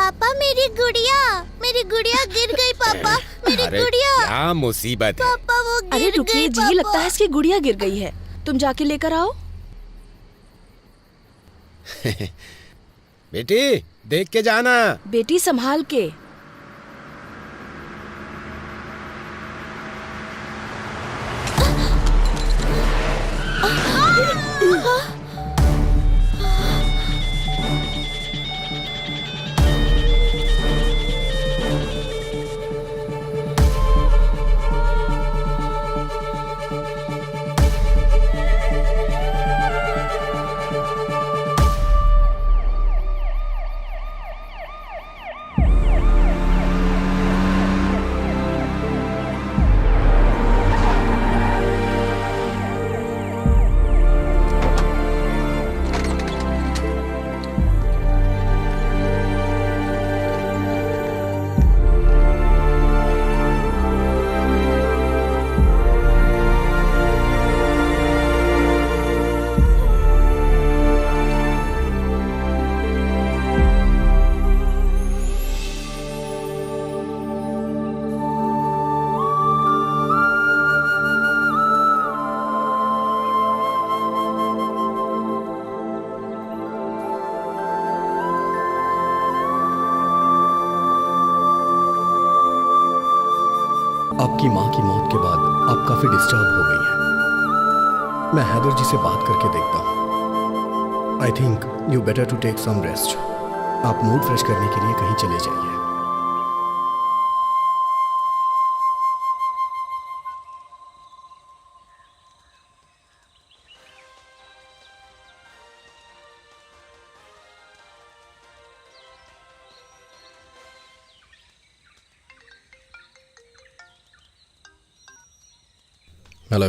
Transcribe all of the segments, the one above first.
पापा मेरी गुड़िया गिर गई पापा, मेरी गुड़िया। क्या मुसीबत है पापा वो गिर गई। अरे रुकिए जी, लगता है इसकी गुड़िया गिर गई है, तुम जाके लेकर आओ। बेटी देख के जाना। बेटी संभाल के। आपकी माँ की मौत के बाद आप काफी डिस्टर्ब हो गई हैं। मैं हैदर जी से बात करके देखता हूँ। I think you better to take some rest. आप मूड फ्रेश करने के लिए कहीं चले जाइए। हेलो।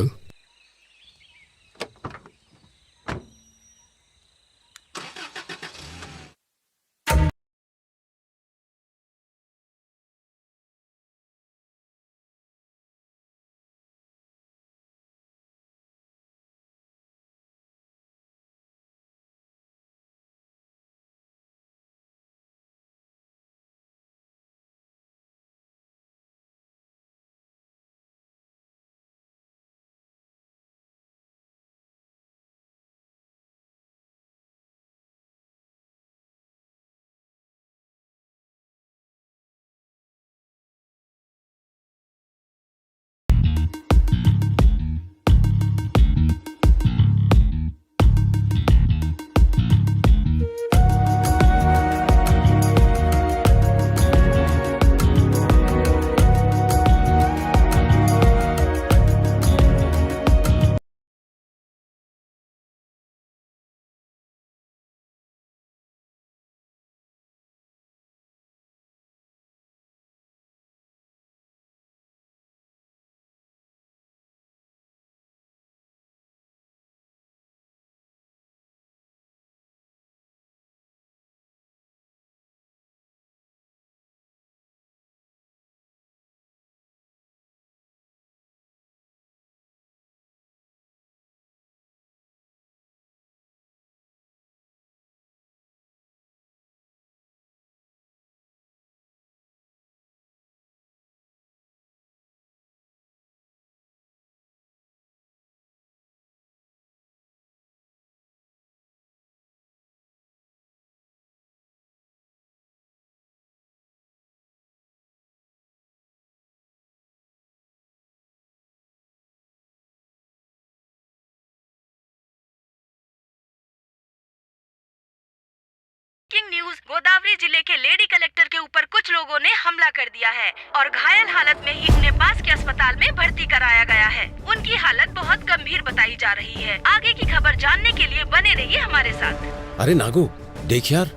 न्यूज़, गोदावरी जिले के लेडी कलेक्टर के ऊपर कुछ लोगों ने हमला कर दिया है और घायल हालत में ही उन्हें पास के अस्पताल में भर्ती कराया गया है। उनकी हालत बहुत गंभीर बताई जा रही है। आगे की खबर जानने के लिए बने रहिए हमारे साथ। अरे नागू देख यार,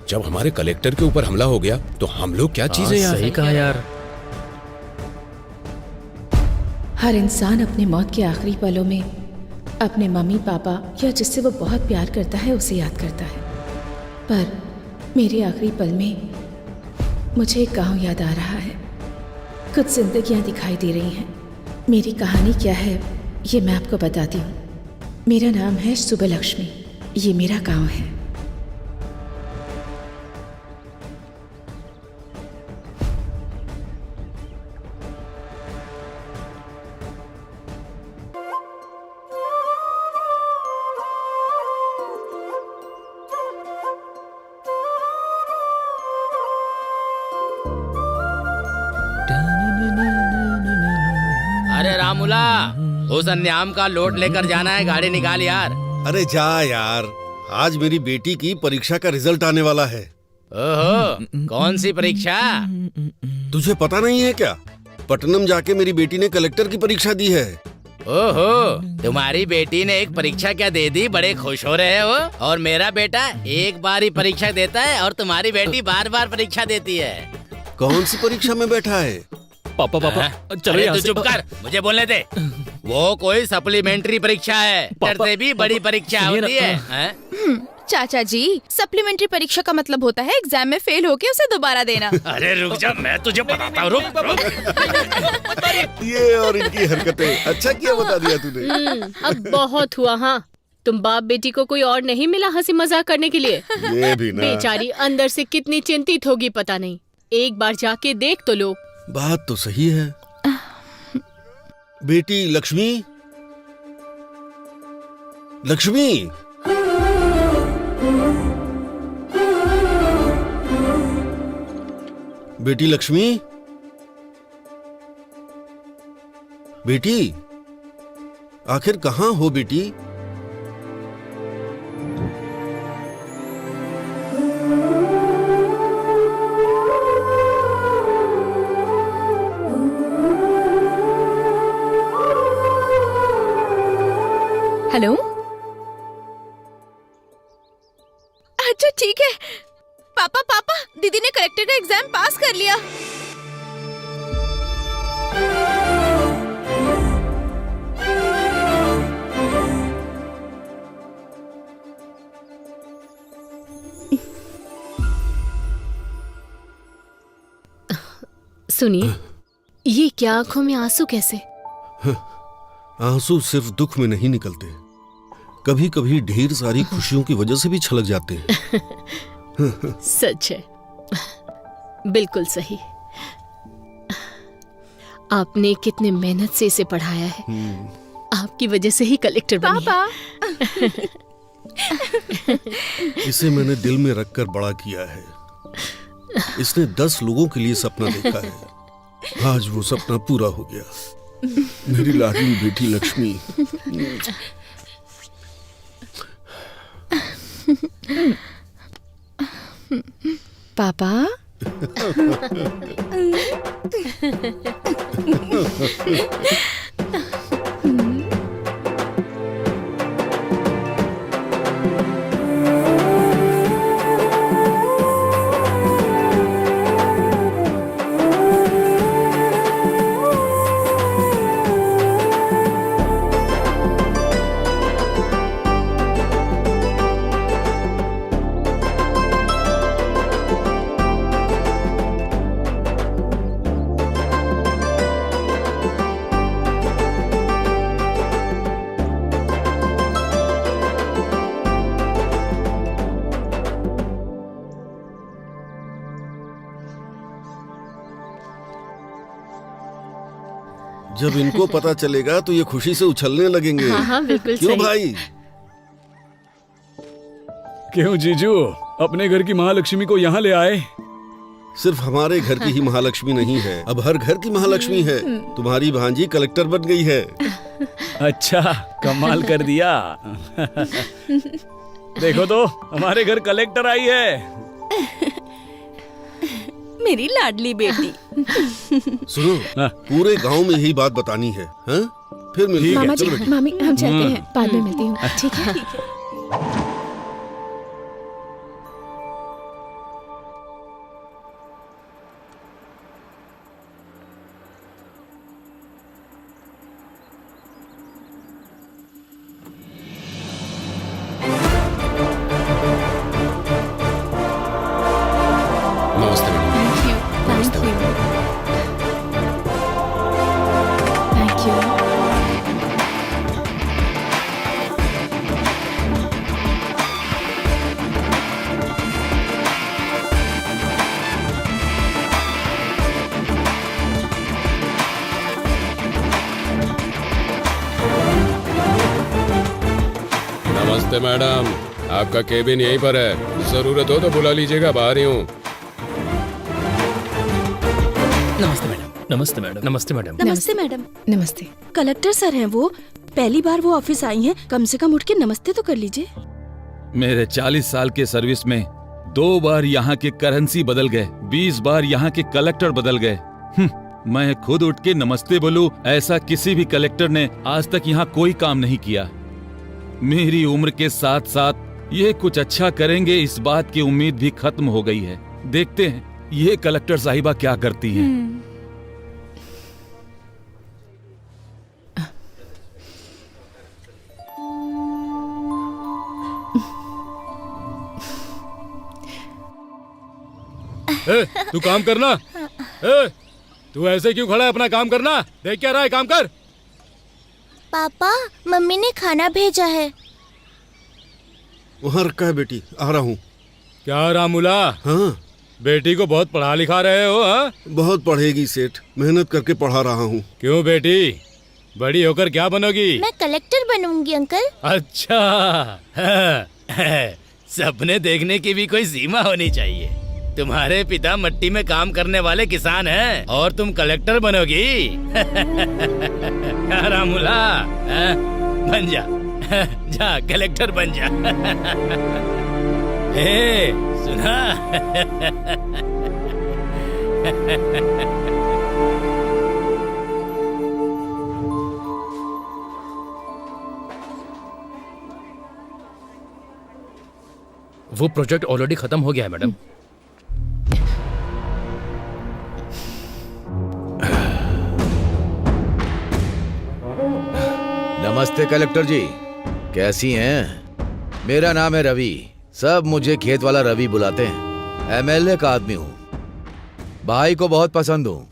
जब हमारे कलेक्टर के ऊपर हमला हो गया तो हम लोग क्या चीजें यार। सही कहा यार। हर इंसान अपने मौत के आखिरी पलों में अपने मम्मी पापा या जिससे वो बहुत प्यार करता है उसे याद करता है, पर मेरे आखिरी पल में मुझे एक गांव याद आ रहा है। कुछ जिंदगियां दिखाई दे रही हैं। मेरी कहानी क्या है ये मैं आपको बताती हूँ। मेरा नाम है सुबलक्ष्मी, ये मेरा गांव है। राहुला, उस अन्याम का लोड लेकर जाना है, गाड़ी निकाल यार। अरे जा यार, आज मेरी बेटी की परीक्षा का रिजल्ट आने वाला है। ओहो, कौन सी परीक्षा? तुझे पता नहीं है क्या? पटनम जाके मेरी बेटी ने कलेक्टर की परीक्षा दी है। ओहो, तुम्हारी बेटी ने एक परीक्षा क्या दे दी, बड़े खुश हो रहे हो? और मेरा बेटा एक बार ही परीक्षा देता है और तुम्हारी बेटी बार बार परीक्षा देती है। कौन सी परीक्षा में बैठा है? पापा चलो अरे यहाँ तू से। चुप कर, मुझे बोलने दे। वो कोई सप्लीमेंट्री परीक्षा है, पापा, से भी बड़ी परीक्षा सुनिए होती ना। है, हैं? चाचा जी, सप्लीमेंट्री परीक्षा का मतलब होता है एग्जाम में फेल होके उसे दोबारा देना। अरे रुक जा, मैं तुझे बताता हूँ, रुक। ये और इनकी हरकतें, अच्छा किया बता दिया तूने। अब बहुत हुआ। हाँ, तुम बाप बेटी को कोई और नहीं मिला हंसी मजाक करने के लिए? ये भी ना। बेचारी अंदर से कितनी चिंतित होगी पता नहीं। एक बार जाके देख तो लो। बात तो सही है। बेटी लक्ष्मी, लक्ष्मी, बेटी लक्ष्मी, बेटी, आखिर कहाँ हो बेटी? हेलो, अच्छा ठीक है। पापा पापा, दीदी ने कलेक्टर का एग्जाम पास कर लिया। सुनिए, ये क्या आंखों में आंसू कैसे? आंसू सिर्फ दुख में नहीं निकलते, कभी कभी ढेर सारी खुशियों की वजह से भी छलक जाते हैं। सच है, बिल्कुल सही। आपने कितने मेहनत से इसे पढ़ाया है, आपकी वजह से ही कलेक्टर बनी है। पापा इसे मैंने दिल में रखकर बड़ा किया है। इसने 10 लोगों के लिए सपना देखा है, आज वो सपना पूरा हो गया। मेरी लाडली बेटी लक्ष्मी। पापा जब इनको पता चलेगा तो ये खुशी से उछलने लगेंगे। हाँ हाँ, बिल्कुल क्यों सही। भाई? क्यों जीजू, अपने घर की महालक्ष्मी को यहाँ ले आए? सिर्फ हमारे घर की ही महालक्ष्मी नहीं है, अब हर घर की महालक्ष्मी है। तुम्हारी भांजी कलेक्टर बन गई है। अच्छा, कमाल कर दिया। देखो तो, हमारे घर कलेक्टर आई है। मेरी लाडली बेटी। सुनो, हाँ। पूरे गांव में यही बात बतानी है, हाँ? फिर मिलते मामा हैं। जी, चलो बेटी। मामी, हम चलते हैं, बाद में मिलती हूँ। ठीक है। नमस्ते madam. Thank you, thank you. नमस्ते मैडम, आपका केबिन यहीं पर है, जरूरत हो तो बुला लीजिएगा, बाहर ही हूँ। नमस्ते मैडम। नमस्ते मैडम। नमस्ते मैडम। नमस्ते मैडम। नमस्ते। कलेक्टर सर हैं वो, पहली बार वो ऑफिस आई हैं, कम से कम उठ के नमस्ते तो कर लीजिए। मेरे 40 साल के सर्विस में 2 बार यहाँ के करेंसी बदल गए, 20 बार यहाँ के कलेक्टर बदल गए। मैं खुद उठ के नमस्ते बोलूं, ऐसा किसी भी कलेक्टर ने आज तक यहाँ कोई काम नहीं किया। मेरी उम्र के साथ साथ ये कुछ अच्छा करेंगे, इस बात की उम्मीद भी खत्म हो गई है। देखते हैं ये कलेक्टर साहिबा क्या करती हैं। तू काम करना। तू ऐसे क्यों खड़ा है? अपना काम करना। देख क्या रहा है, काम कर। पापा, मम्मी ने खाना भेजा है। वहाँ रखा है बेटी, आ रहा हूँ। क्या रामूला? हाँ बेटी को बहुत पढ़ा लिखा रहे हो? हाँ, बहुत पढ़ेगी सेठ, मेहनत करके पढ़ा रहा हूँ। क्यों बेटी, बड़ी होकर क्या बनोगी? मैं कलेक्टर बनूंगी अंकल। अच्छा, सपने देखने की भी कोई सीमा होनी चाहिए। तुम्हारे पिता मिट्टी में काम करने वाले किसान हैं और तुम कलेक्टर बनोगी? रामूला, बन जा, जा कलेक्टर बन जा। हे, सुना? वो प्रोजेक्ट ऑलरेडी खत्म हो गया है मैडम। नमस्ते कलेक्टर जी, कैसी हैं? मेरा नाम है रवि, सब मुझे खेत वाला रवि बुलाते हैं। एमएलए का आदमी हूँ, भाई को बहुत पसंद हूँ।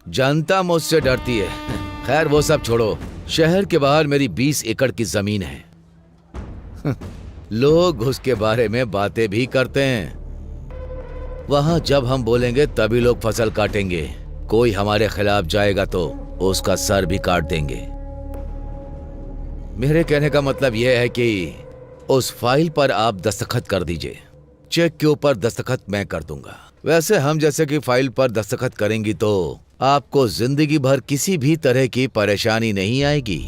जनता मुझसे डरती है। खैर वो सब छोड़ो, शहर के बाहर मेरी 20 एकड़ की जमीन है। लोग उसके बारे में बातें भी करते हैं। वहां जब हम बोलेंगे तभी लोग फसल काटेंगे। कोई हमारे खिलाफ जाएगा तो उसका सर भी काट देंगे। मेरे कहने का मतलब यह है कि उस फाइल पर आप दस्तखत कर दीजिए। चेक के ऊपर दस्तखत मैं कर दूंगा। वैसे हम जैसे कि फाइल पर दस्तखत करेंगी तो आपको जिंदगी भर किसी भी तरह की परेशानी नहीं आएगी।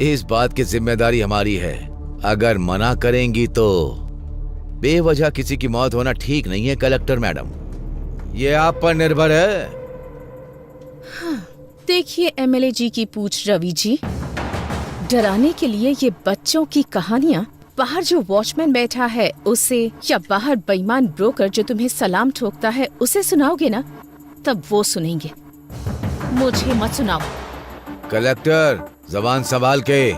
इस बात की जिम्मेदारी हमारी है। अगर मना करेंगी तो बेवजह किसी की मौत होना ठीक नहीं है कलेक्टर मैडम, ये आप पर निर्भर है। हाँ, देखिए एमएलए जी की पूछ रवि जी, डराने के लिए ये बच्चों की कहानियाँ बाहर जो वॉचमैन बैठा है उसे, या बाहर बेईमान ब्रोकर जो तुम्हें सलाम ठोकता है उसे सुनाओगे ना, तब वो सुनेंगे, मुझे मत सुनाओ। कलेक्टर जबान संभाल के।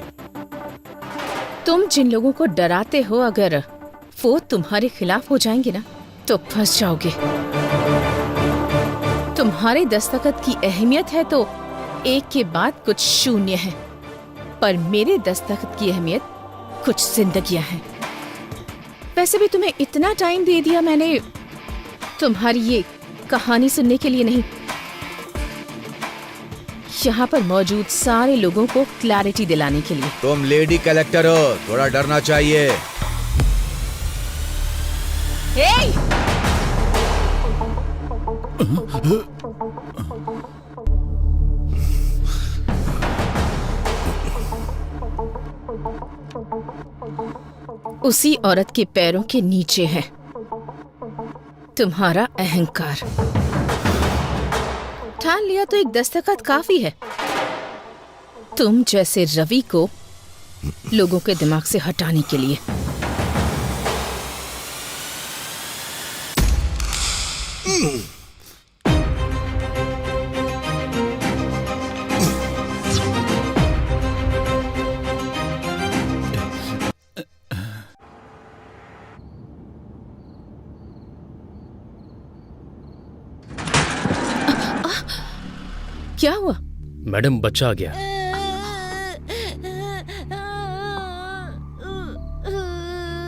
तुम जिन लोगों को डराते हो, अगर वो तुम्हारे खिलाफ हो जाएंगे ना तो फंस जाओगे। तुम्हारे दस्तखत की अहमियत है तो एक के बाद कुछ शून्य है, पर मेरे दस्तखत की अहमियत कुछ जिंदगियां हैं। वैसे भी तुम्हें इतना टाइम दे दिया मैंने तुम्हारी ये कहानी सुनने के लिए नहीं, यहाँ पर मौजूद सारे लोगों को क्लैरिटी दिलाने के लिए। तुम लेडी कलेक्टर हो, थोड़ा डरना चाहिए। उसी औरत के पैरों के नीचे है तुम्हारा अहंकार। ठान लिया तो एक दस्तखत काफी है। तुम जैसे रवि को लोगों के दिमाग से हटाने के लिए। क्या हुआ? मैडम बच्चा आ गया।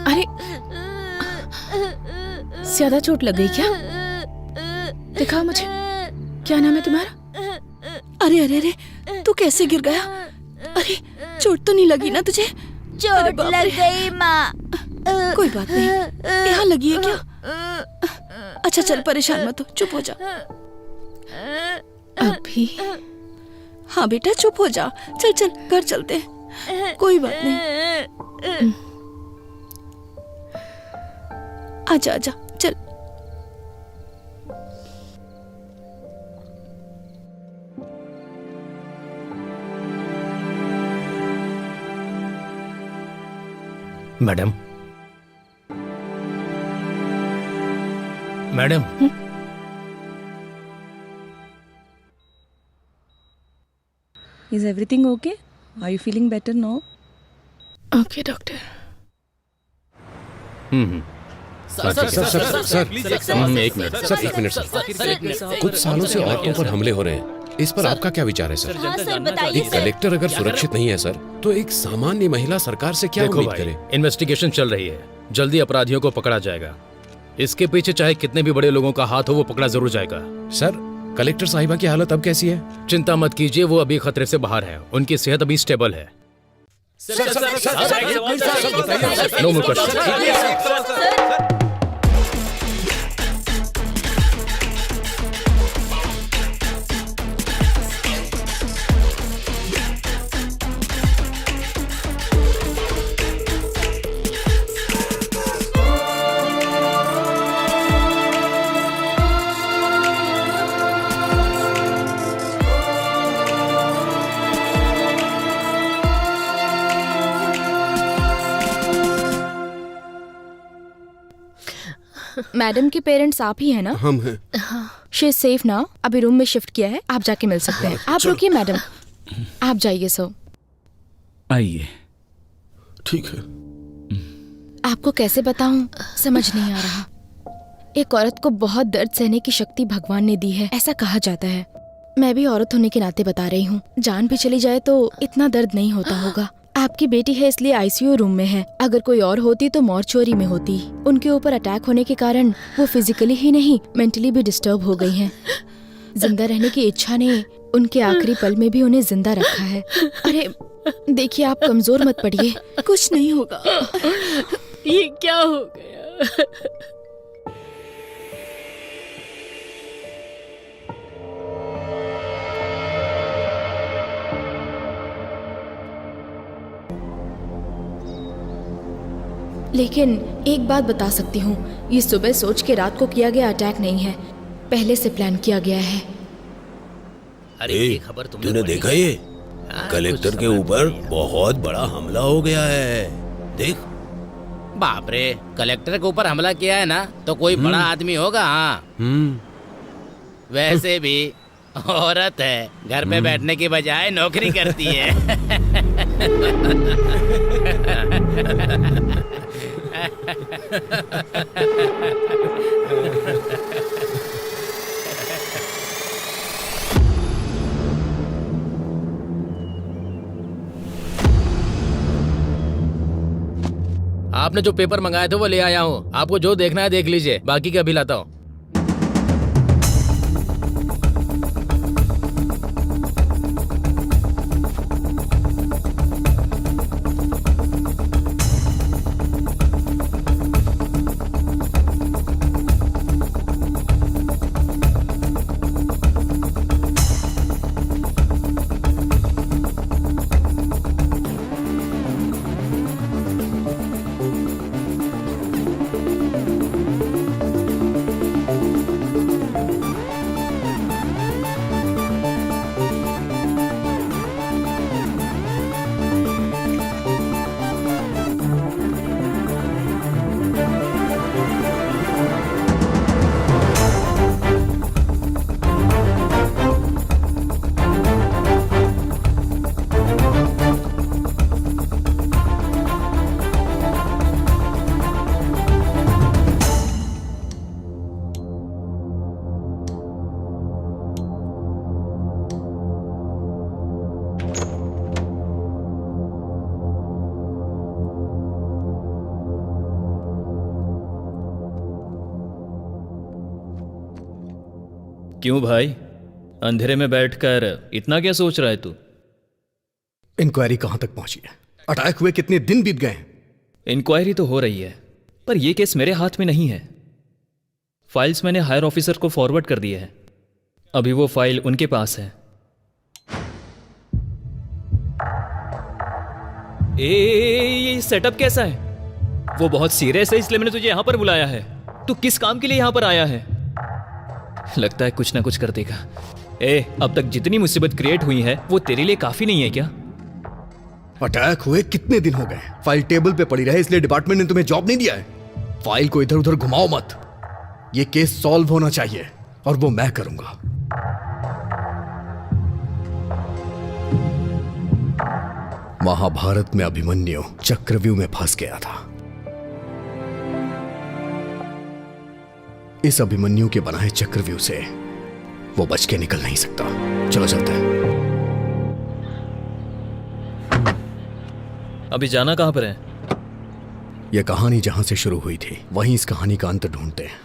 अरे ज्यादा चोट लग गई क्या? दिखाओ मुझे, क्या नाम है तुम्हारा? अरे अरे अरे, तू कैसे गिर गया? अरे चोट तो नहीं लगी ना तुझे? चोट लग गई माँ। कोई बात नहीं, यहाँ लगी है क्या? अच्छा चल परेशान मत हो, चुप हो जा। अभी हाँ बेटा चुप हो जा, चल चल घर चलते हैं, कोई बात नहीं। आजा आजा चल। Madam, madam, Is everything okay? Are you feeling better now? Okay doctor. एक मिनट सर, कुछ सालों से औरतों पर हमले हो रहे हैं, इस पर आपका क्या विचार है सर? हाँ सर बताइए एक कलेक्टर अगर सुरक्षित नहीं है सर, तो एक सामान्य महिला सरकार से क्या देखो उम्मीद भाई, करे? इन्वेस्टिगेशन चल रही है, जल्दी अपराधियों को पकड़ा जाएगा। इसके पीछे चाहे कितने भी बड़े लोगों का हाथ हो, वो पकड़ा जरूर जाएगा। सर, कलेक्टर साहिबा की हालत अब कैसी है? चिंता मत कीजिए, वो अभी खतरे से बाहर है, उनकी सेहत अभी स्टेबल है। No more question. मैडम के पेरेंट्स आप ही है ना? हम हैं। शी इज सेफ ना, अभी रूम में शिफ्ट किया है, आप जाके मिल सकते हैं। आप रुकिए मैडम, आप जाइए। सो आइए। ठीक है। आपको कैसे बताऊं, समझ नहीं आ रहा। एक औरत को बहुत दर्द सहने की शक्ति भगवान ने दी है, ऐसा कहा जाता है। मैं भी औरत होने के नाते बता रही हूँ, जान भी चली जाए तो इतना दर्द नहीं होता होगा। आपकी बेटी है इसलिए आईसीयू रूम में है, अगर कोई और होती तो मॉर्चुरी में होती। उनके ऊपर अटैक होने के कारण वो फिजिकली ही नहीं मेंटली भी डिस्टर्ब हो गई हैं। जिंदा रहने की इच्छा ने उनके आखिरी पल में भी उन्हें जिंदा रखा है। अरे देखिए, आप कमजोर मत पड़िए, कुछ नहीं होगा। ये क्या हो गया? लेकिन एक बात बता सकती हूँ, ये सुबह सोच के रात को किया गया अटैक नहीं है, पहले से प्लान किया गया है। अरे ये खबर तूने देखा ये? कलेक्टर के ऊपर बहुत बड़ा हमला हो गया है, देख। बाप रे, कलेक्टर के ऊपर हमला किया है ना, तो कोई बड़ा आदमी होगा। हाँ, वैसे भी औरत है, घर पे बैठने की बजाय नौकरी करती है। आपने जो पेपर मंगाए थे वो ले आया हूँ, आपको जो देखना है देख लीजिए, बाकी का भी लाता हूँ। क्यों भाई, अंधेरे में बैठकर इतना क्या सोच रहा है तू? इंक्वायरी कहां तक पहुंची है? अटैक हुए कितने दिन बीत गए? इंक्वायरी तो हो रही है, पर यह केस मेरे हाथ में नहीं है। फाइल्स मैंने हायर ऑफिसर को फॉरवर्ड कर दिए हैं। अभी वो फाइल उनके पास है। ये सेटअप कैसा है? वो बहुत सीरियस है, इसलिए मैंने तुझे यहाँ पर बुलाया है। तू किस काम के लिए यहाँ पर आया है? लगता है कुछ ना कुछ कर देगा। अब तक जितनी मुसीबत क्रिएट हुई है वो तेरे लिए काफी नहीं है क्या? अटैक हुए कितने दिन हो गए, फाइल टेबल पे पड़ी रहे इसलिए डिपार्टमेंट ने तुम्हें जॉब नहीं दिया है। फाइल को इधर उधर घुमाओ मत। ये केस सॉल्व होना चाहिए और वो मैं करूंगा। महाभारत में अभिमन्यु चक्रव्यूह में फंस गया था। इस अभिमन्यु के बनाए चक्रव्यूह से वो बच के निकल नहीं सकता। चलो चलते हैं। अभी जाना कहां पर है? यह कहानी जहां से शुरू हुई थी वहीं इस कहानी का अंत ढूंढते हैं।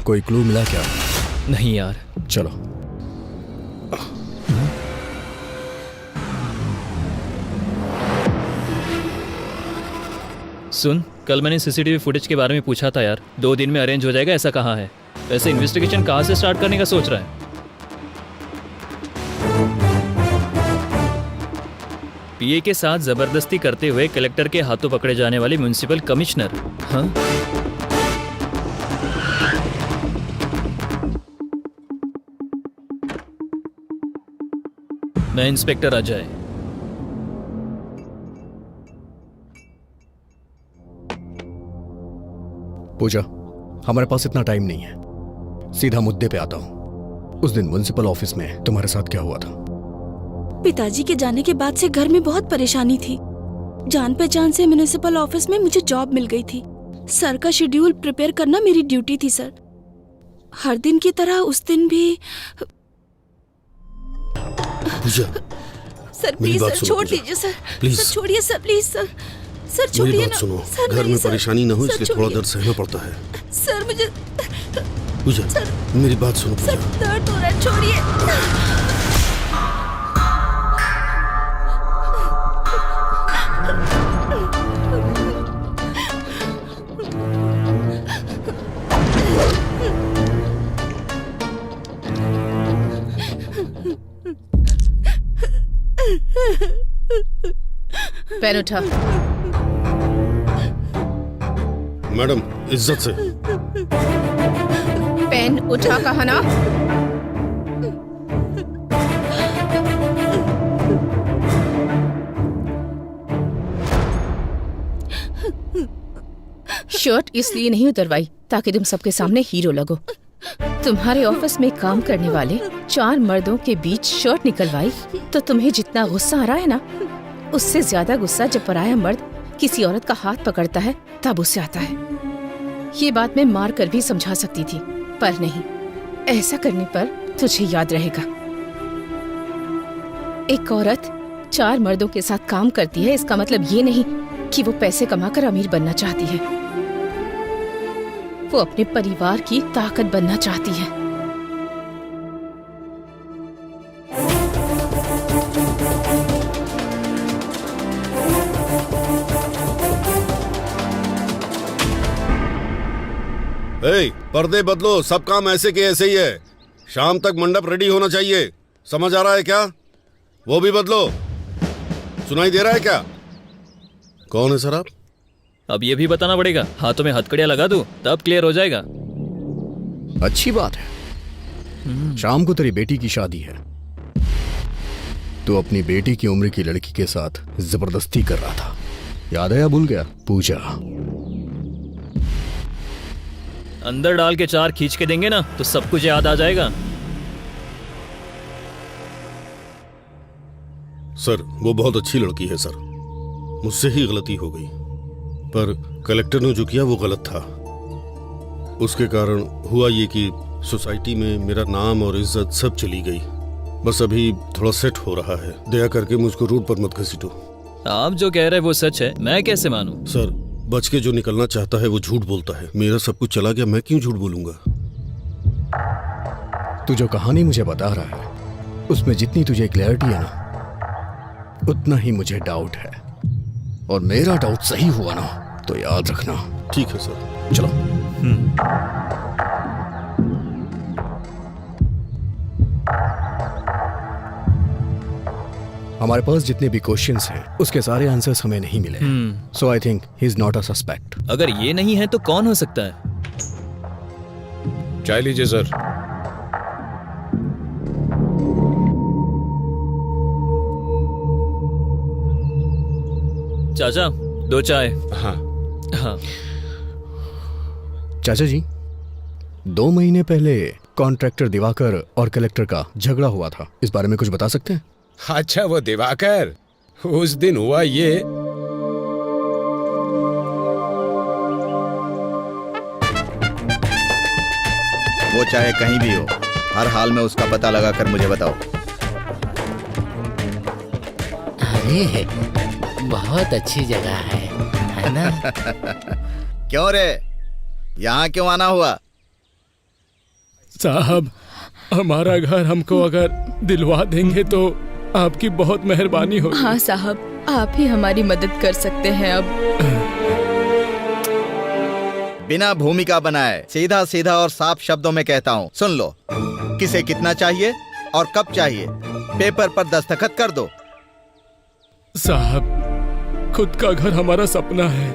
कोई क्लू मिला क्या? नहीं यार। चलो। सुन, कल मैंने सीसीटीवी फुटेज के बारे में पूछा था यार। 2 दिन में अरेंज हो जाएगा ऐसा कहा है। वैसे इन्वेस्टिगेशन कहाँ से स्टार्ट करने का सोच रहा है? पीए के साथ जबरदस्ती करते हुए कलेक्टर के हाथों पकड़े जाने वाले म्युनिसिपल कमिश्नर। हाँ, मैं इंस्पेक्टर अजय। पूजा, हमारे पास इतना टाइम नहीं है, सीधा मुद्दे पे आता हूं। उस दिन म्युनिसिपल ऑफिस में तुम्हारे साथ क्या हुआ था? पिताजी के जाने के बाद से घर में बहुत परेशानी थी। जान पहचान से म्युनिसिपल ऑफिस में मुझे जॉब मिल गई थी। सर का शेड्यूल प्रिपेयर करना मेरी ड्यूटी थी सर। हर दिन की तरह उस दिन भी। सर प्लीज सर छोड़ दीजिए सर। प्लीज सर छोड़िए सर, प्लीज सर। सर छोड़िए मेरी बात सुनो। घर में परेशानी ना हो इसलिए थोड़ा दर्द सहना पड़ता है। सर मुझे पूजा, मेरी बात सुनो। सर दर्द हो रहा है, छोड़िए। पेन उठा। मैडम इज्जत से। पेन उठा कहा ना। शर्ट इसलिए नहीं उतरवाई ताकि तुम सबके सामने हीरो लगो। तुम्हारे ऑफिस में काम करने वाले 4 मर्दों के बीच शर्ट निकलवाई तो तुम्हें जितना गुस्सा आ रहा है ना, उससे ज्यादा गुस्सा जब पराया मर्द किसी औरत का हाथ पकड़ता है तब उससे आता है। ये बात मैं मार कर भी समझा सकती थी, पर नहीं, ऐसा करने पर तुझे याद रहेगा। एक औरत 4 मर्दों के साथ काम करती है, इसका मतलब ये नहीं कि वो पैसे कमाकर अमीर बनना चाहती है। वो अपने परिवार की ताकत बनना चाहती है। पर्दे बदलो, सब काम ऐसे के ऐसे ही है। शाम तक मंडप रेडी होना चाहिए, समझ आ रहा है क्या? वो भी बदलो। सुनाई दे रहा है क्या? कौन है सर आप? अब ये भी बताना पड़ेगा। हाथों में हथकड़ियां लगा दूं तब क्लियर हो जाएगा। अच्छी बात है। शाम को तेरी बेटी की शादी है। तू अपनी बेटी की उम्र की लड़की के साथ जबरदस्ती कर रहा था, याद है या भूल गया? पूजा, अंदर डाल के 4 खींच के देंगे ना तो सब कुछ याद आ जाएगा। सर वो बहुत अच्छी लड़की है सर, मुझसे ही गलती हो गई, पर कलेक्टर ने जो किया वो गलत था। उसके कारण हुआ ये कि सोसाइटी में मेरा नाम और इज्जत सब चली गई। बस अभी थोड़ा सेट हो रहा है। दया करके मुझको रोड पर मत घसीटो। आप जो कह रहे हैं वो सच है, मैं कैसे मानूं? सर, बच के जो निकलना चाहता है वो झूठ बोलता है। मेरा सब कुछ चला गया, मैं क्यों झूठ बोलूंगा? तू जो कहानी मुझे बता रहा है उसमें जितनी तुझे क्लैरिटी है ना, उतना ही मुझे डाउट है। और मेरा डाउट सही हुआ ना तो याद रखना। ठीक है सर, चलो। हमारे पास जितने भी क्वेश्चंस हैं उसके सारे आंसर्स हमें नहीं मिले। So I think he is not a suspect. अगर ये नहीं है तो कौन हो सकता है? चाय लीजिए सर। चाचा, 2 चाय। हाँ हाँ। चाचा जी, 2 महीने पहले कॉन्ट्रैक्टर दिवाकर और कलेक्टर का झगड़ा हुआ था, इस बारे में कुछ बता सकते हैं? अच्छा, वो दिवाकर, उस दिन हुआ ये। वो चाहे कहीं भी हो, हर हाल में उसका पता लगा कर मुझे बताओ। अरे बहुत अच्छी जगह है ना? क्यों रे, यहाँ क्यों आना हुआ? साहब, हमारा घर हमको अगर दिलवा देंगे तो आपकी बहुत मेहरबानी होगी। हाँ साहब, आप ही हमारी मदद कर सकते हैं अब। बिना भूमिका बनाए सीधा सीधा और साफ शब्दों में कहता हूँ, सुन लो। किसे कितना चाहिए और कब चाहिए, पेपर पर दस्तखत कर दो। साहब, खुद का घर हमारा सपना है,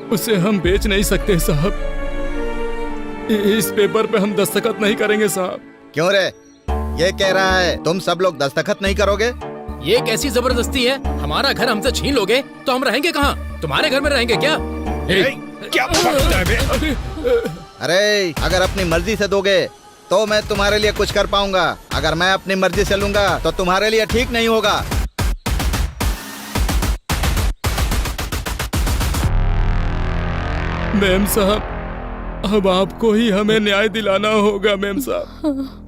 उसे हम बेच नहीं सकते साहब। इस पेपर पे हम दस्तखत नहीं करेंगे साहब। क्यों रे, ये कह रहा है तुम सब लोग दस्तखत नहीं करोगे? ये कैसी जबरदस्ती है? हमारा घर हमसे छीन लोगे तो हम रहेंगे कहाँ? तुम्हारे घर में रहेंगे क्या? क्या अरे, अगर अपनी मर्जी से दोगे तो मैं तुम्हारे लिए कुछ कर पाऊंगा। अगर मैं अपनी मर्जी से लूंगा तो तुम्हारे लिए ठीक नहीं होगा। मैम साहब, अब आपको ही हमें न्याय दिलाना होगा मैम साहब।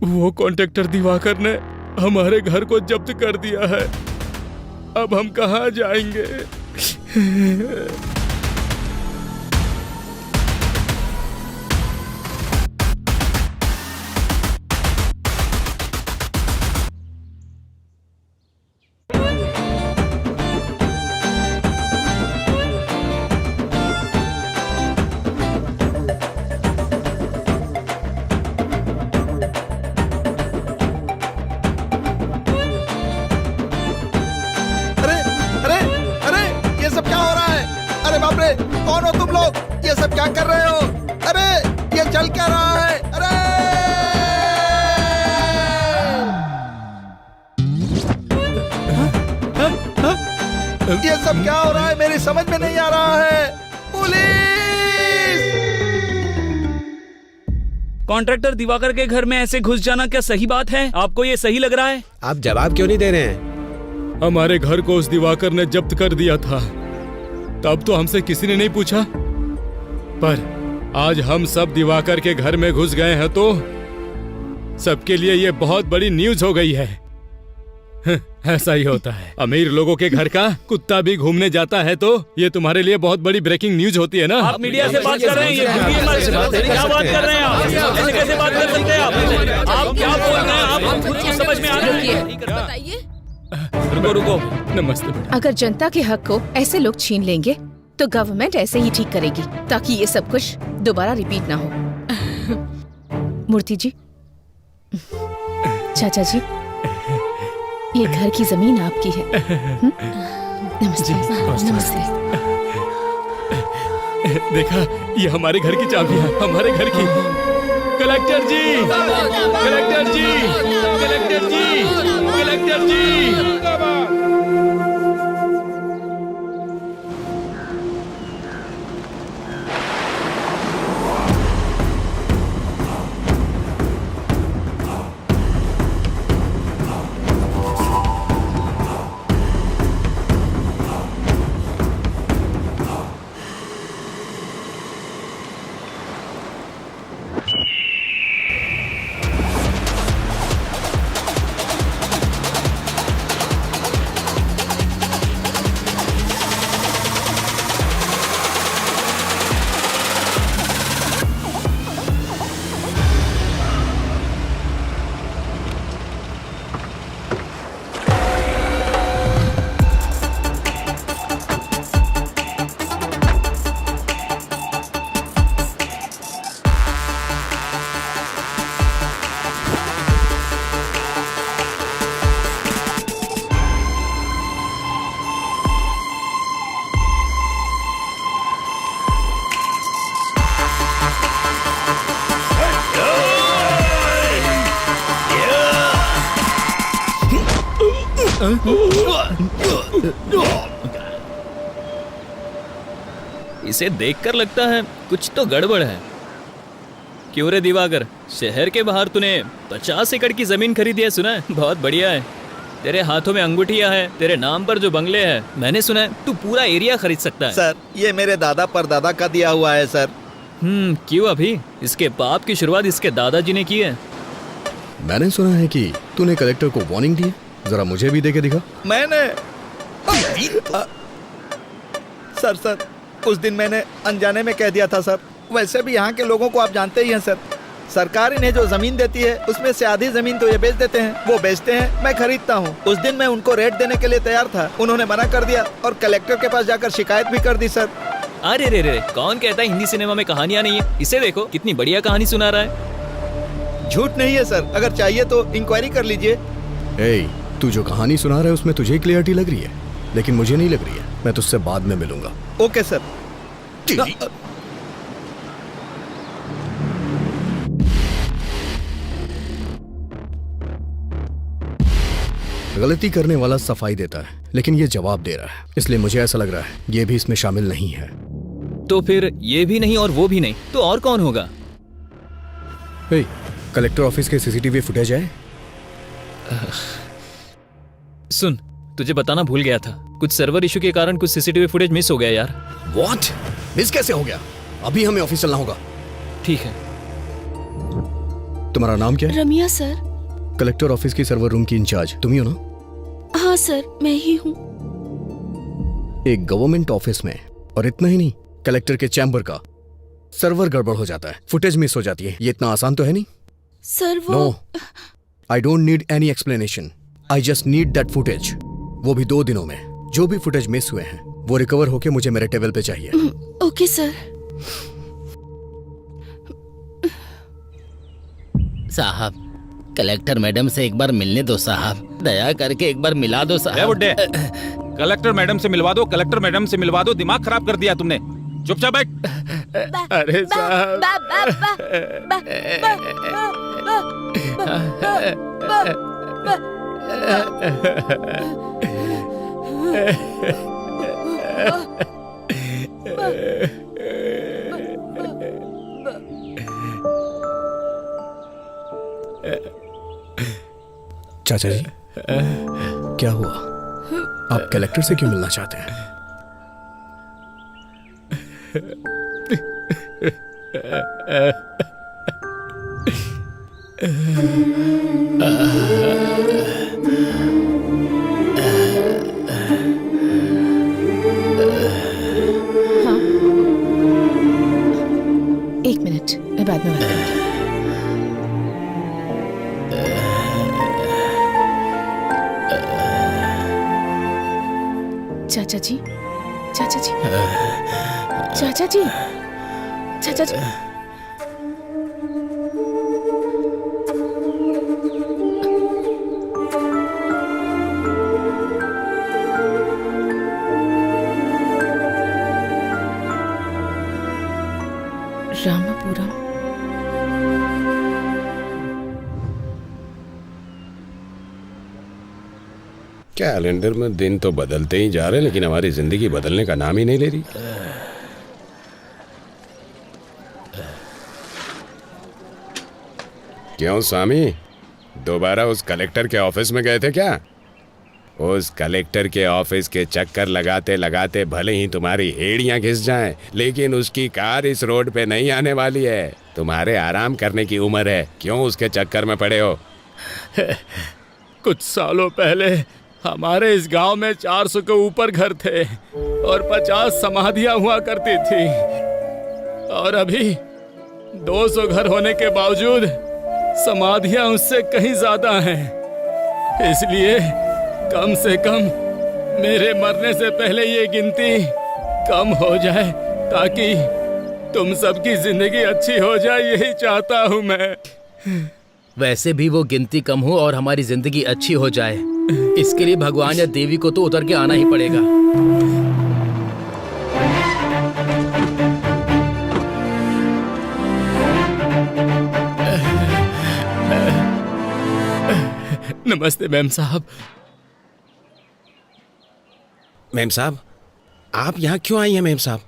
वो कॉन्ट्रैक्टर दिवाकर ने हमारे घर को जब्त कर दिया है, अब हम कहाँ जाएंगे? कौन हो तुम लोग? ये सब क्या कर रहे हो? अरे, ये चल क्या रहा है? अरे! ये सब क्या हो रहा है? मेरी समझ में नहीं आ रहा है। पुलिस! कॉन्ट्रैक्टर दिवाकर के घर में ऐसे घुस जाना क्या सही बात है? आपको ये सही लग रहा है? आप जवाब क्यों नहीं दे रहे हैं? हमारे घर को उस दिवाकर ने जब्त कर दिया था, तब तो हमसे किसी ने नहीं पूछा, पर आज हम सब दिवाकर के घर में घुस गए हैं तो सबके लिए ये बहुत बड़ी न्यूज हो गई है। ऐसा ही होता है, अमीर लोगों के घर का कुत्ता भी घूमने जाता है तो ये तुम्हारे लिए बहुत बड़ी ब्रेकिंग न्यूज होती है ना। आप मीडिया से बात कर रहे हैं, ये क्या बात कर रहे हैं आप? ऐसे कैसे बात कर सकते हैं आप क्या बोल रहे हैं? आप खुद को समझ में आ रही है? बताइए। रुको रुको, नमस्ते। अगर जनता के हक को ऐसे लोग छीन लेंगे तो गवर्नमेंट ऐसे ही ठीक करेगी ताकि ये सब कुछ दोबारा रिपीट ना हो। मूर्ति जी, चाचा जी, ये घर की जमीन आपकी है। नमस्ते। नमस्ते। देखा, ये हमारे घर की चाबी है, हमारे घर की। कलेक्टर जी, कलेक्टर जी, कलेक्टर जी, कलेक्टर जी। इसे देखकर लगता है कुछ तो गड़बड़ है। क्यों रे दिवाकर, शहर के बाहर तूने 50 एकड़ की जमीन खरीदी है, सुना है? बहुत बढ़िया है। तेरे हाथों में अंगूठियां हैं, तेरे नाम पर जो बंगले हैं, मैंने सुना है तू पूरा एरिया खरीद सकता है। सर, ये मेरे दादा परदादा का दिया हुआ है सर। क्यों अभी? इसके पाप की शुरुआत इसके दादाजी ने की है। मैंने सुना है कि तूने कलेक्टर को वार्निंग दी है, जरा मुझे भी दे के दिखा। मैंने सर उस दिन मैंने अनजाने में कह दिया था सर। वैसे भी यहाँ के लोगों को आप जानते ही हैं सर, सरकार इन्हें जो जमीन देती है उसमें से आधी जमीन तो ये बेच देते हैं, वो बेचते हैं, मैं खरीदता हूँ। उस दिन मैं उनको रेट देने के लिए तैयार था, उन्होंने मना कर दिया और कलेक्टर के पास जाकर शिकायत भी कर दी सर। अरे रे रे, कौन कहता है हिंदी सिनेमा में कहानियां नहीं है? इसे देखो कितनी बढ़िया कहानी सुना रहा है। झूठ नहीं है सर, अगर चाहिए तो इंक्वायरी कर लीजिए। तू जो कहानी सुना रहा है उसमें तुझे क्लियरिटी लग रही है, लेकिन मुझे नहीं लग रही है। मैं तुझसे बाद में मिलूंगा। Okay sir. गलती करने वाला सफाई देता है, लेकिन ये जवाब दे रहा है, इसलिए मुझे ऐसा लग रहा है ये भी इसमें शामिल नहीं है। तो फिर ये भी नहीं और वो भी नहीं, तो और कौन होगा? कलेक्टर ऑफिस के सीसीटीवी फुटेज है? सुन, तुझे बताना भूल गया था, कुछ सर्वर इशू के कारण कुछ सीसीटीवी फुटेज मिस हो गया यार। व्हाट? मिस कैसे हो गया? अभी हमें ऑफिस चलना होगा। ठीक है। तुम्हारा नाम क्या है? रमिया सर। कलेक्टर ऑफिस की सर्वर रूम की इंचार्ज तुम ही हो ना? हाँ सर, मैं ही हूँ। एक गवर्नमेंट ऑफिस में, और इतना ही नहीं, कलेक्टर के चैम्बर का सर्वर गड़बड़ हो जाता है, फुटेज मिस हो जाती है, ये इतना आसान तो है नहीं। सर वो no, I don't need any explanation, I just need that footage, वो भी 2 दिनों में। जो भी फुटेज मिस हुए हैं वो रिकवर होके मुझे मेरे टेबल पे चाहिए। Okay sir. साहब, कलेक्टर मैडम से एक बार मिलने दो साहब, दया करके एक बार मिला दो साहब। बुड्ढे, कलेक्टर मैडम से मिलवा दो, कलेक्टर मैडम से मिलवा दो, दिमाग खराब कर दिया तुमने। चुपचाप बैठ। अरे साहब, चाचा जी, क्या हुआ? आप कलेक्टर से क्यों मिलना चाहते हैं? हाँ, 1 मिनट, मैं बाद में बात करूंगी। चाचा जी, चाचा जी, चाचा जी, चाचा जी। रामापुरम। कैलेंडर में दिन तो बदलते ही जा रहे, लेकिन हमारी जिंदगी बदलने का नाम ही नहीं ले रही। क्यों स्वामी, दोबारा उस कलेक्टर के ऑफिस में गए थे क्या? उस कलेक्टर के ऑफिस के चक्कर लगाते लगाते भले ही तुम्हारी एड़ियां घिस जाएं, लेकिन उसकी कार इस रोड पे नहीं आने वाली है। तुम्हारे आराम करने की उम्र है, क्यों उसके चक्कर में पड़े हो? कुछ सालों पहले हमारे इस गांव में 400 के ऊपर घर थे और 50 समाधियां हुआ करती थी, और अभी 200 घर होने के बावजूद समाधियां उससे कहीं ज्यादा हैं। इसलिए कम से कम मेरे मरने से पहले ये गिनती कम हो जाए, ताकि तुम सबकी जिंदगी अच्छी हो जाए, यही चाहता हूँ मैं। वैसे भी वो गिनती कम हो और हमारी जिंदगी अच्छी हो जाए, इसके लिए भगवान या देवी को तो उतर के आना ही पड़ेगा। नमस्ते मैम साहब। मेम साहब, आप यहाँ क्यों आई हैं मेम साहब?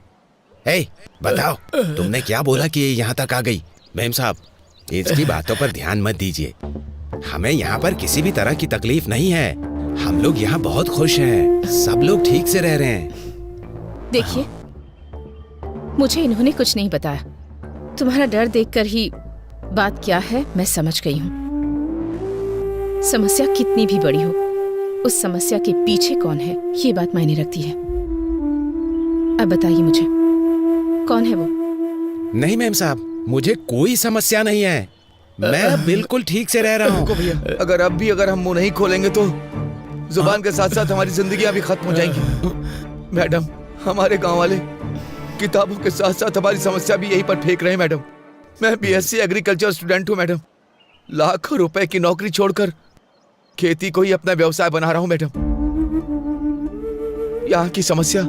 बताओ, तुमने क्या बोला कि ये यहाँ तक आ गई? मेम साहब, इसकी बातों पर ध्यान मत दीजिए। हमें यहाँ पर किसी भी तरह की तकलीफ नहीं है। हम लोग यहाँ बहुत खुश हैं। सब लोग ठीक से रह रहे हैं। देखिए, मुझे इन्होंने कुछ नहीं बताया। तुम्हारा डर देखकर ही बात क्या है मैं समझ गई हूँ। समस्या कितनी भी बड़ी हो, उस समस्या के पीछे कौन है ये बात मायने रखती है। अब बताइए मुझे, कौन है वो? नहीं मेम साहब, मुझे कोई समस्या नहीं है। मैं बिल्कुल ठीक से रह रहा हूँ। अगर हम मुंह नहीं खोलेंगे तो जुबान के साथ साथ हमारी जिंदगियां भी खत्म हो जाएंगी। मैडम, हमारे गांव वाले किताबों के साथ साथ हमारी समस्या भी यहीं पर फेंक रहे हैं। मैडम, मैं बीएससी एग्रीकल्चर स्टूडेंट हूँ। मैडम, लाखों रुपए की नौकरी छोड़कर खेती को ही अपना व्यवसाय बना रहा हूँ। मैडम, यहाँ की समस्या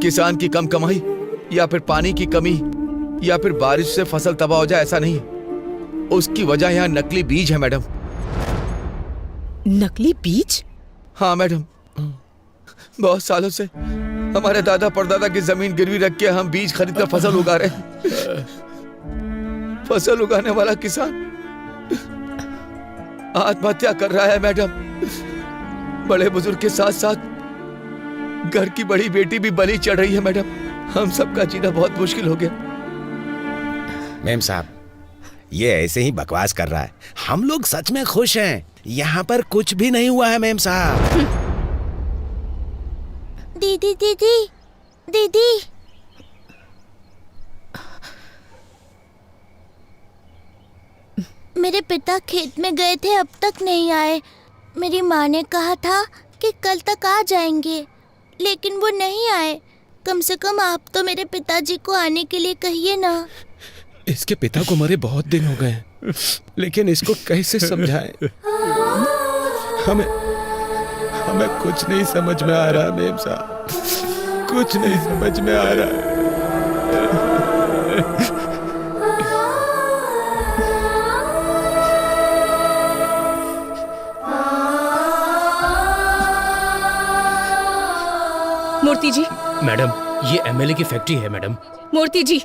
किसान की कम कमाई या फिर पानी की कमी या फिर बारिश से फसल तबाह हो जाए, ऐसा नहीं। उसकी वजह यहाँ नकली बीज है। मैडम, नकली बीज? हाँ मैडम, बहुत सालों से हमारे दादा परदादा की जमीन गिरवी रख के हम बीज खरीद कर फसल उगा रहे हैं। फसल उगाने वाला किसान आत्महत्या कर रहा है। मैडम, बड़े बुजुर्ग के साथ साथ घर की बड़ी बेटी भी बलि चढ़ रही है। मैडम, हम सबका जीना बहुत मुश्किल हो गया। मेम साहब, ये ऐसे ही बकवास कर रहा है। हम लोग सच में खुश हैं। यहाँ पर कुछ भी नहीं हुआ है मेम साहब। दीदी दीदी दीदी, मेरे पिता खेत में गए थे, अब तक नहीं आए। मेरी माँ ने कहा था कि कल तक आ जाएंगे, लेकिन वो नहीं आए। कम से कम आप तो मेरे पिताजी को आने के लिए कहिए ना। इसके पिता को मरे बहुत दिन हो गए, लेकिन इसको कैसे समझाएं? हमें कुछ नहीं समझ में आ रहा है मेम साहब, कुछ नहीं समझ में आ रहा है। मूर्ति जी। मैडम, ये एमएलए की फैक्ट्री है। मैडम, मूर्ति जी।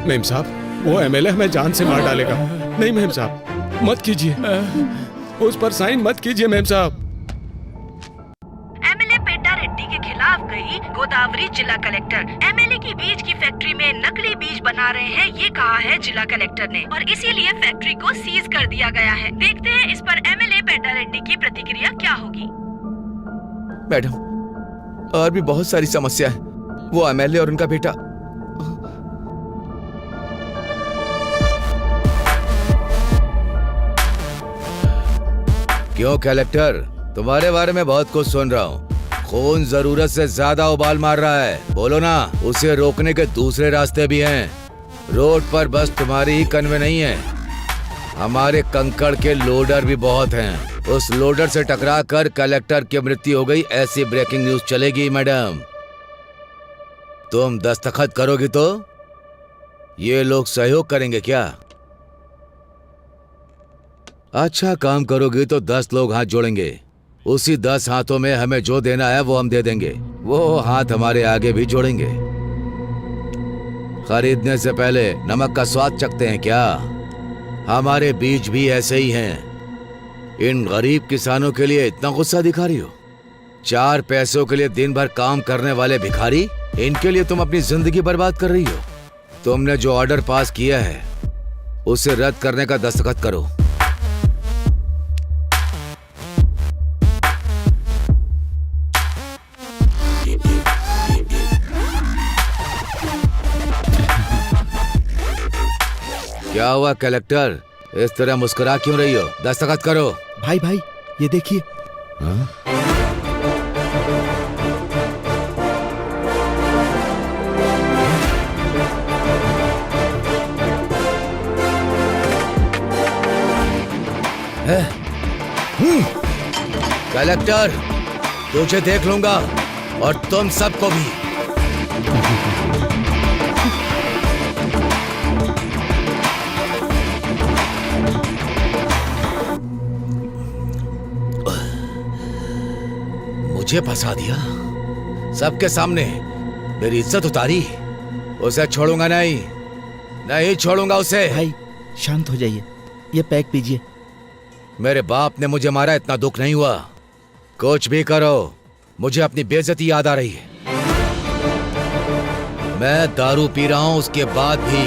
मेम साहब, वो एमएलए हमें जान से मार डालेगा। नहीं मेम साहब, मत कीजिए, उस पर साइन मत कीजिए मेम साहब। एमएलए पेड्डा रेड्डी के खिलाफ गई गोदावरी जिला कलेक्टर। एमएलए की बीज की फैक्ट्री में नकली बीज बना रहे हैं, ये कहा है जिला कलेक्टर ने, और इसीलिए फैक्ट्री को सीज कर दिया गया है। देखते हैं इस पर एमएलए पेड्डा रेड्डी की प्रतिक्रिया क्या होगी। मैडम, और भी बहुत सारी समस्या है। वो एमएलए और उनका बेटा क्यों कलेक्टर, तुम्हारे बारे में बहुत कुछ सुन रहा हूँ। खून जरूरत से ज्यादा उबाल मार रहा है, बोलो ना। उसे रोकने के दूसरे रास्ते भी हैं। रोड पर बस तुम्हारी ही कन्वे नहीं है, हमारे कंकड़ के लोडर भी बहुत हैं। उस लोडर से टकरा कर कलेक्टर की मृत्यु हो गई, ऐसी ब्रेकिंग न्यूज चलेगी। मैडम, तुम दस्तखत करोगी तो ये लोग सहयोग करेंगे क्या? अच्छा काम करोगी तो 10 लोग हाथ जोड़ेंगे। उसी 10 हाथों में हमें जो देना है वो हम दे देंगे। वो हाथ हमारे आगे भी जोड़ेंगे। खरीदने से पहले नमक का स्वाद चखते हैं क्या? हमारे बीज भी ऐसे ही हैं। इन गरीब किसानों के लिए इतना गुस्सा दिखा रही हो? 4 पैसों के लिए दिन भर काम करने वाले भिखारी, इनके लिए तुम अपनी जिंदगी बर्बाद कर रही हो। तुमने जो ऑर्डर पास किया है उसे रद्द करने का दस्तखत करो। क्या हुआ कलेक्टर, इस तरह मुस्कुरा क्यों रही हो? दस्तखत करो। भाई ये देखिए। कलेक्टर, तुझे देख लूंगा और तुम सबको भी। मुझे फंसा दिया, सबके सामने मेरी इज्जत उतारी। उसे छोड़ूंगा नहीं, नहीं छोड़ूंगा उसे। भाई शांत हो जाइए, ये पैक पीजिए। मेरे बाप ने मुझे मारा, इतना दुख नहीं हुआ। कुछ भी करो, मुझे अपनी बेइज्जती याद आ रही है। मैं दारू पी रहा हूं, उसके बाद भी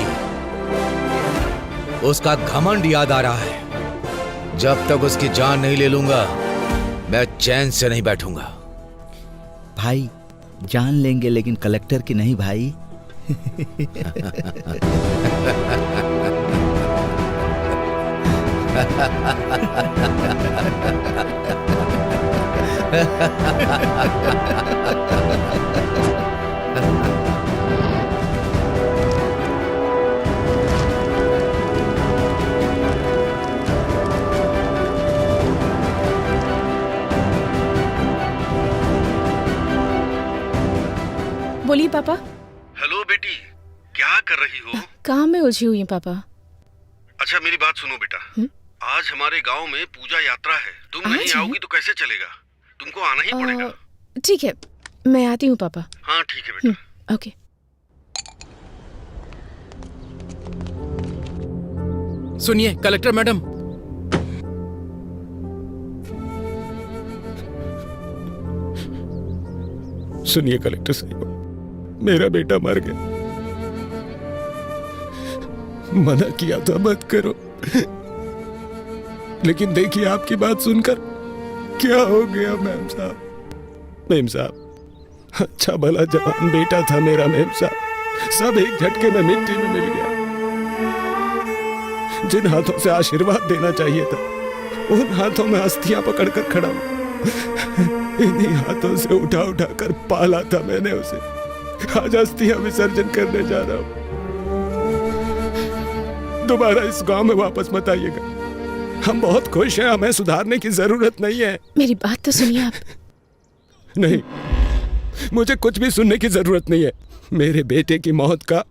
उसका घमंड याद आ रहा है। जब तक उसकी जान नहीं ले लूंगा, मैं चैन से नहीं बैठूंगा। भाई जान लेंगे लेकिन कलेक्टर की नहीं भाई। बोलिए पापा। हेलो बेटी, क्या कर रही हो? काम में उलझी हुई हूँ पापा। अच्छा मेरी बात सुनो बेटा, आज हमारे गांव में पूजा यात्रा है। तुम नहीं आओगी तो कैसे चलेगा? तुमको आना ही पड़ेगा। ठीक है, मैं आती हूँ पापा। हाँ ठीक है बेटा। ओके। सुनिए कलेक्टर मैडम, सुनिए कलेक्टर साहब, मेरा बेटा मर गया। मना किया था मत करो, लेकिन देखिए आपकी बात सुनकर क्या हो गया मेम साहब। मेम साहब, अच्छा भला जवान बेटा था मेरा मेम साहब, सब एक झटके में मिट्टी में मिल गया। जिन हाथों से आशीर्वाद देना चाहिए था, उन हाथों में अस्थियां पकड़कर खड़ा हूं। इन्हीं हाथों से उठा उठा कर पाला था मैंने उसे। आज अस्थियां विसर्जन करने जा रहा हूं। दोबारा इस गांव में वापस मत आइएगा। हम बहुत खुश हैं, हमें सुधारने की जरूरत नहीं है। मेरी बात तो सुनिए आप। नहीं, मुझे कुछ भी सुनने की जरूरत नहीं है। मेरे बेटे की मौत का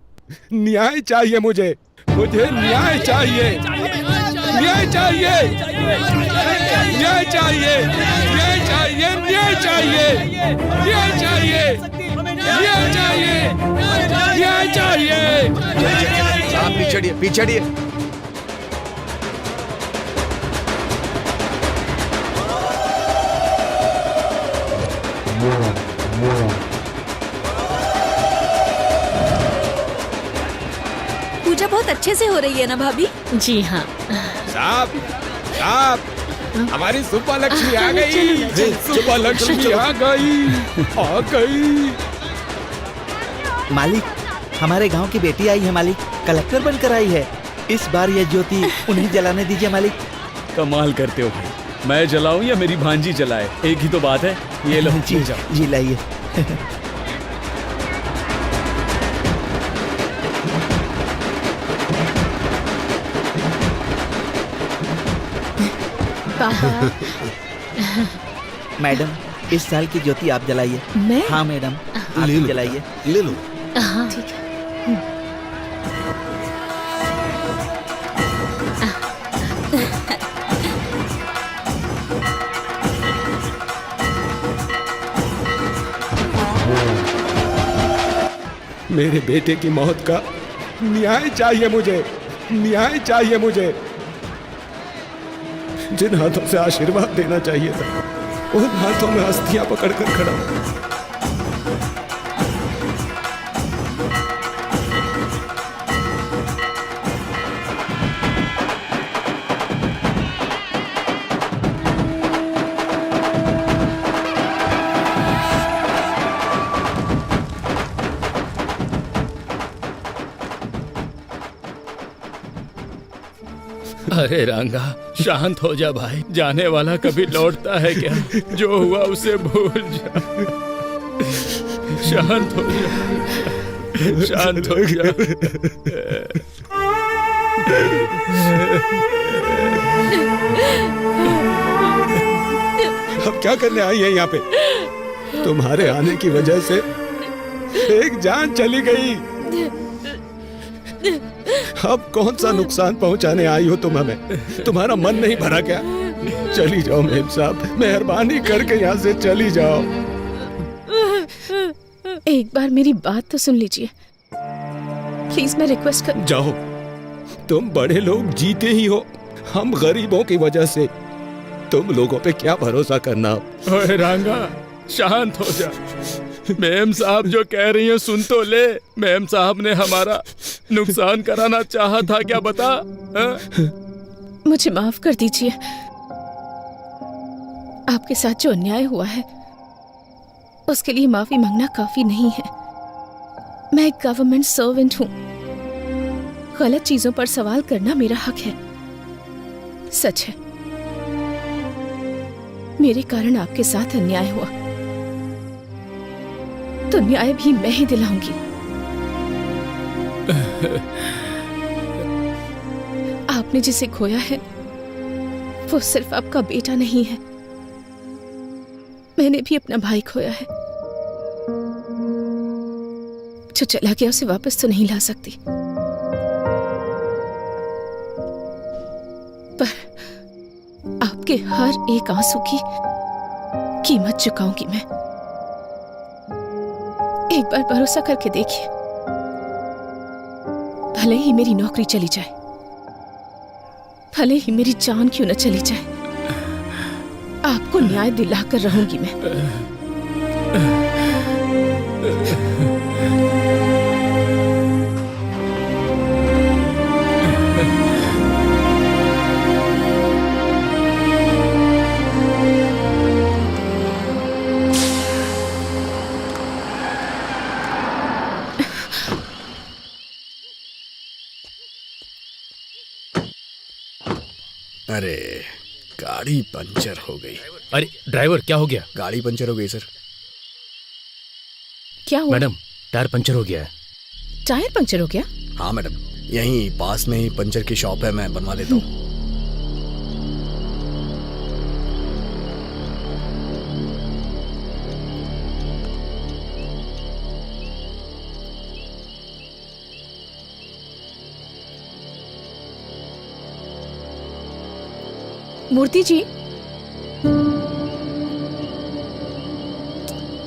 न्याय चाहिए मुझे न्याय चाहिए, न्याय चाहिए, न्याय चाहिए, न्याय चाहिए, न्याय चाहिए, न्याय चाहिए, न्याय चाहिए, न्याय चाहिए। आप पीछे पीछे। पूजा बहुत अच्छे से हो रही है ना भाभी? जी हाँ। साहब, साहब, हमारी सुपा लक्ष्मी आ गई। सुपा लक्ष्मी आ गई। मालिक, हमारे गांव की बेटी आई है मालिक, कलेक्टर बनकर आई है। इस बार यह ज्योति उन्हें जलाने दीजिए मालिक। कमाल करते हो भाई, मैं जलाऊं या मेरी भांजी जलाए, एक ही तो बात है। ये लो जी लाइए। मैडम, इस साल की ज्योति आप जलाइए। मैं? हाँ मैडम, आप जलाइए। ले लो। हाँ ठीक है। मेरे बेटे की मौत का न्याय चाहिए मुझे, न्याय चाहिए मुझे। जिन हाथों से आशीर्वाद देना चाहिए था, उन हाथों में अस्थियां पकड़कर खड़ा हूं। अरे रंगा, शांत हो जा भाई। जाने वाला कभी लौटता है क्या? जो हुआ उसे भूल जा। शांत हो जा, शांत हो जा। अब क्या करने आई है यहाँ पे? तुम्हारे आने की वजह से एक जान चली गई। अब कौन सा नुकसान पहुंचाने आई हो तुम हमें? तुम्हारा मन नहीं भरा क्या? चली जाओ मेम साहब, मेहरबानी करके यहाँ से चली जाओ। एक बार मेरी बात तो सुन लीजिए प्लीज, मैं रिक्वेस्ट कर। जाओ, तुम बड़े लोग जीते ही हो, हम गरीबों की वजह से तुम लोगों पे क्या भरोसा करना। ओए रांगा, शांत हो जा। मैम साहब जो कह रही हैं सुन तो ले। मैम साहब ने हमारा नुकसान कराना चाहा था क्या, बता? मुझे माफ कर दीजिए, आपके साथ जो अन्याय हुआ है उसके लिए माफी मांगना काफी नहीं है। मैं एक गवर्नमेंट सर्वेंट हूँ, गलत चीजों पर सवाल करना मेरा हक है। सच है, मेरे कारण आपके साथ अन्याय हुआ, तो न्याय भी मैं ही दिलाऊंगी। आपने जिसे खोया है वो सिर्फ आपका बेटा नहीं है, मैंने भी अपना भाई खोया है। जो चला गया उसे वापस तो नहीं ला सकती, पर आपके हर एक आंसू की कीमत चुकाऊंगी मैं। एक बार भरोसा करके देखिए, भले ही मेरी नौकरी चली जाए, भले ही मेरी जान क्यों न चली जाए, आपको न्याय दिलाकर रहूंगी मैं। अरे गाड़ी पंचर हो गई। अरे ड्राइवर, क्या हो गया? गाड़ी पंचर हो गई सर। क्या हुआ? मैडम, टायर पंचर हो गया है। टायर पंचर हो गया? हाँ मैडम, यहीं पास में ही पंचर की शॉप है, मैं बनवा लेता हूँ। मूर्ति जी,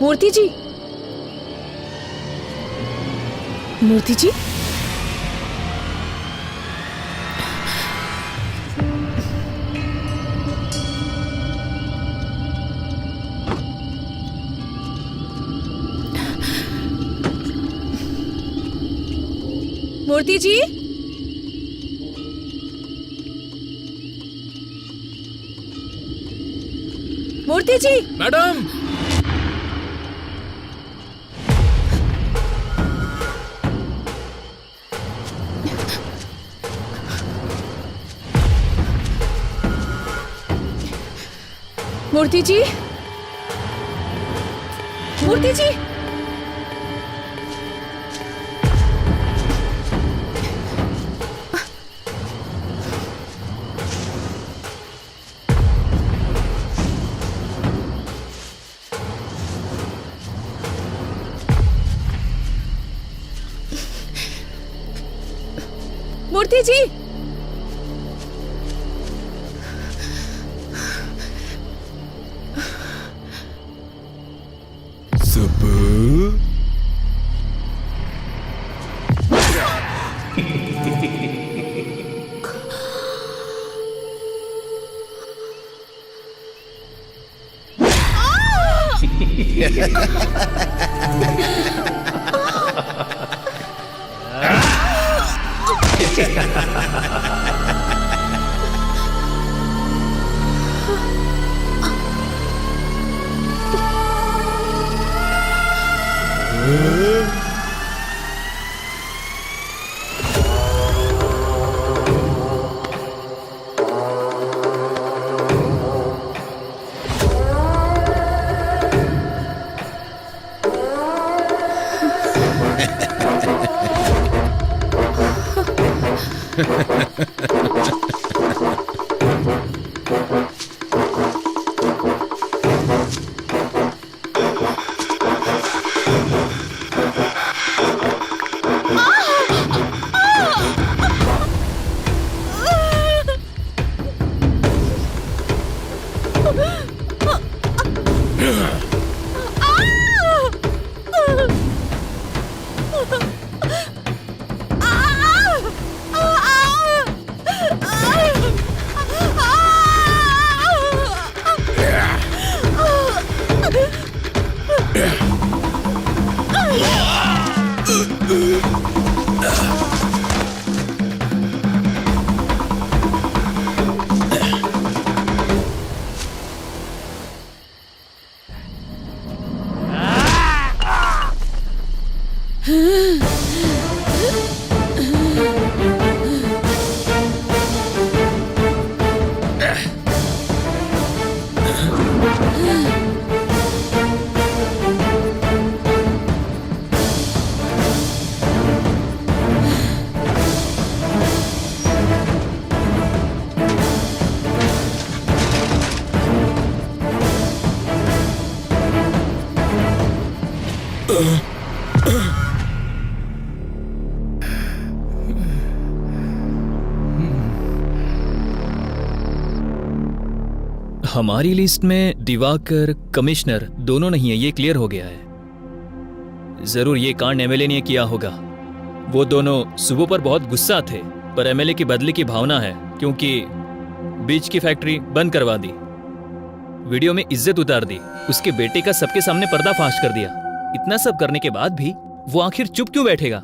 मूर्ति जी, मूर्ति जी, मूर्ति जी, मूर्ति जी। मैडम, मूर्ति जी, मूर्ति जी, मूर्ति जी, हमारी लिस्ट में दिवाकर, कमिश्नर दोनों नहीं है, ये क्लियर हो गया है। जरूर ये कांड एमएलए ने किया होगा। वो दोनों सुबह पर बहुत गुस्सा थे, पर एमएलए की बदले की भावना है, क्योंकि बीच की फैक्ट्री बंद करवा दी, वीडियो में इज्जत उतार दी, उसके बेटे का सबके सामने पर्दाफाश कर दिया। इतना सब करने के बाद भी वो आखिर चुप क्यों बैठेगा?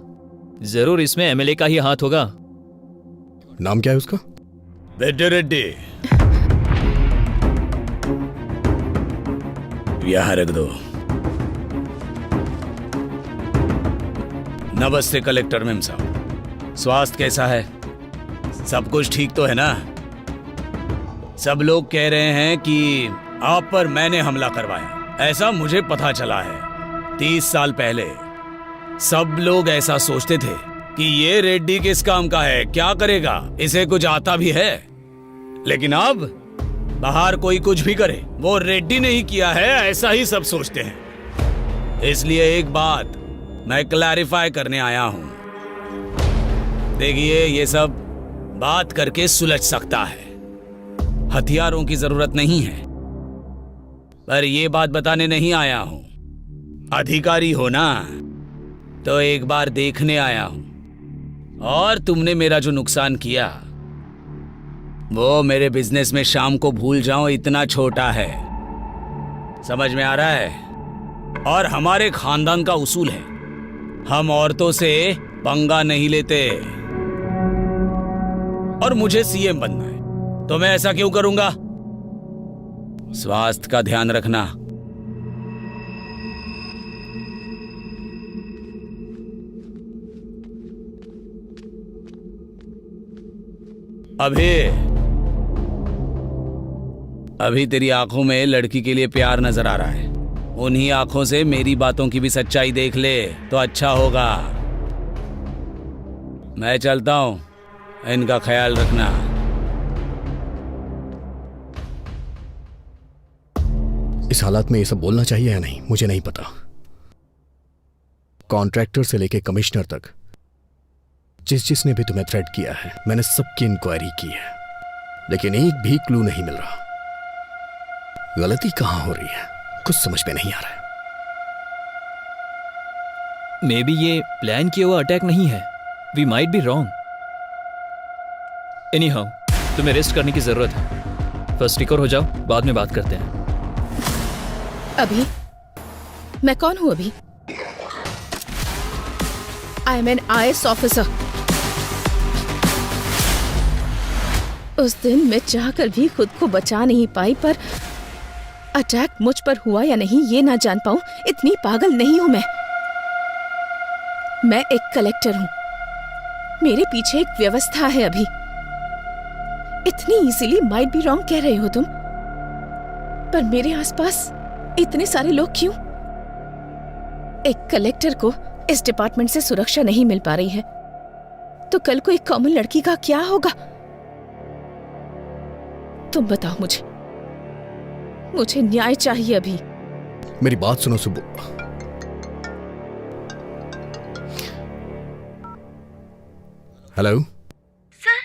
जरूर इसमें एमएलए का ही हाथ होगा। नाम क्या है उसका? बेटे रेड्डी, यहाँ रख दो। नमस्ते कलेक्टर मेम साहब, स्वास्थ्य कैसा है? सब कुछ ठीक तो है ना? सब लोग कह रहे हैं कि आप पर मैंने हमला करवाया, ऐसा मुझे पता चला है। 30 साल पहले सब लोग ऐसा सोचते थे कि ये रेड्डी किस काम का है, क्या करेगा, इसे कुछ आता भी है। लेकिन अब बाहर कोई कुछ भी करे, वो रेड्डी ने ही किया है, ऐसा ही सब सोचते हैं। इसलिए एक बात मैं क्लैरिफाई करने आया हूं। देखिए, ये सब बात करके सुलझ सकता है, हथियारों की जरूरत नहीं है। पर ये बात बताने नहीं आया हूं। अधिकारी हो ना, तो एक बार देखने आया हूं। और तुमने मेरा जो नुकसान किया, वो मेरे बिजनेस में शाम को भूल जाऊं इतना छोटा है। समझ में आ रहा है? और हमारे खानदान का उसूल है, हम औरतों से पंगा नहीं लेते। और मुझे सीएम बनना है, तो मैं ऐसा क्यों करूंगा? स्वास्थ्य का ध्यान रखना। अभी तेरी आंखों में लड़की के लिए प्यार नजर आ रहा है। उन्हीं आंखों से मेरी बातों की भी सच्चाई देख ले तो अच्छा होगा। मैं चलता हूं, इनका ख्याल रखना। इस हालात में ये सब बोलना चाहिए या नहीं, मुझे नहीं पता। कॉन्ट्रैक्टर से लेके कमिश्नर तक जिसने भी तुम्हें थ्रेट किया है, मैंने सबकी इंक्वायरी की है, लेकिन एक भी क्लू नहीं मिल रहा। गलती कहां हो रही है, कुछ समझ में नहीं आ रहा है। मे बी ये प्लान किया हुआ अटैक नहीं है। We might be wrong. Anyhow, तुम्हें रेस्ट करने की जरूरत है। फर्स्ट रिकवर हो जाओ, बाद में बात करते हैं। अभी मैं कौन हूं? अभी I am an IAS officer. उस दिन मैं चाहकर भी खुद को बचा नहीं पाई, पर अटैक मुझ पर हुआ या नहीं ये ना जान पाऊं, इतनी पागल नहीं हूं मैं। मैं एक कलेक्टर हूं, मेरे पीछे एक व्यवस्था है। अभी इतनी इजीली माइट बी रॉन्ग कह रहे हो तुम, पर मेरे आसपास इतने सारे लोग क्यों? एक कलेक्टर को इस डिपार्टमेंट से सुरक्षा नहीं मिल पा रही है, तो कल को एक कॉमन लड़की का क्या होगा? तुम बताओ मुझे न्याय चाहिए। अभी मेरी बात सुनो सुब्बू। हेलो सर,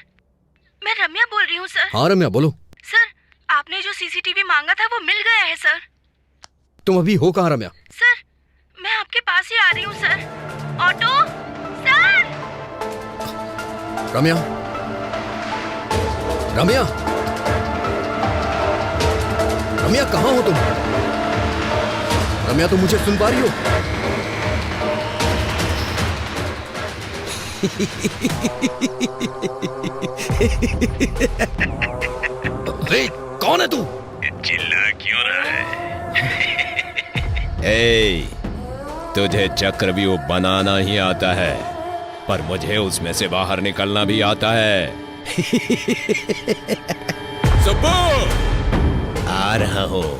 मैं रम्या बोल रही हूँ सर। हाँ रम्या, बोलो। सर, आपने जो सीसीटीवी मांगा था वो मिल गया है सर। तुम अभी हो कहाँ रम्या? सर, मैं आपके पास ही आ रही हूँ sir. Auto sir. Ramya, Ramya, Ramya कहाँ हो तुम? रम्या, तुम मुझे सुन पा रही हो? अरे कौन है तू? चिल्ला क्यों रहा है? ए, तुझे चक्रव्यूह बनाना ही आता है, पर मुझे उसमें से बाहर निकलना भी आता है। सुब्बू, आ रहा हूं।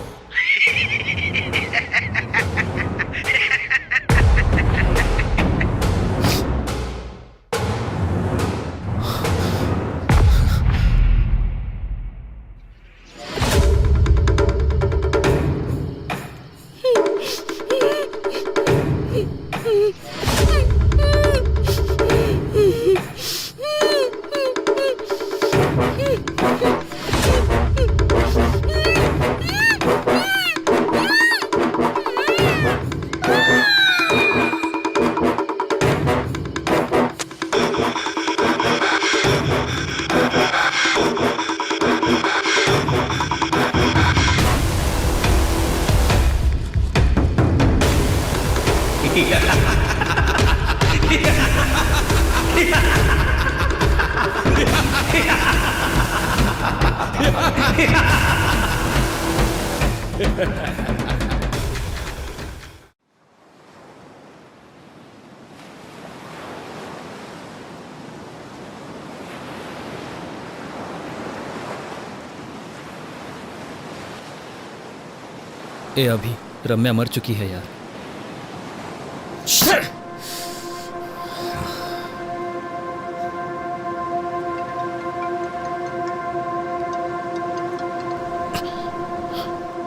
ए अभी रम्या मर चुकी है यार।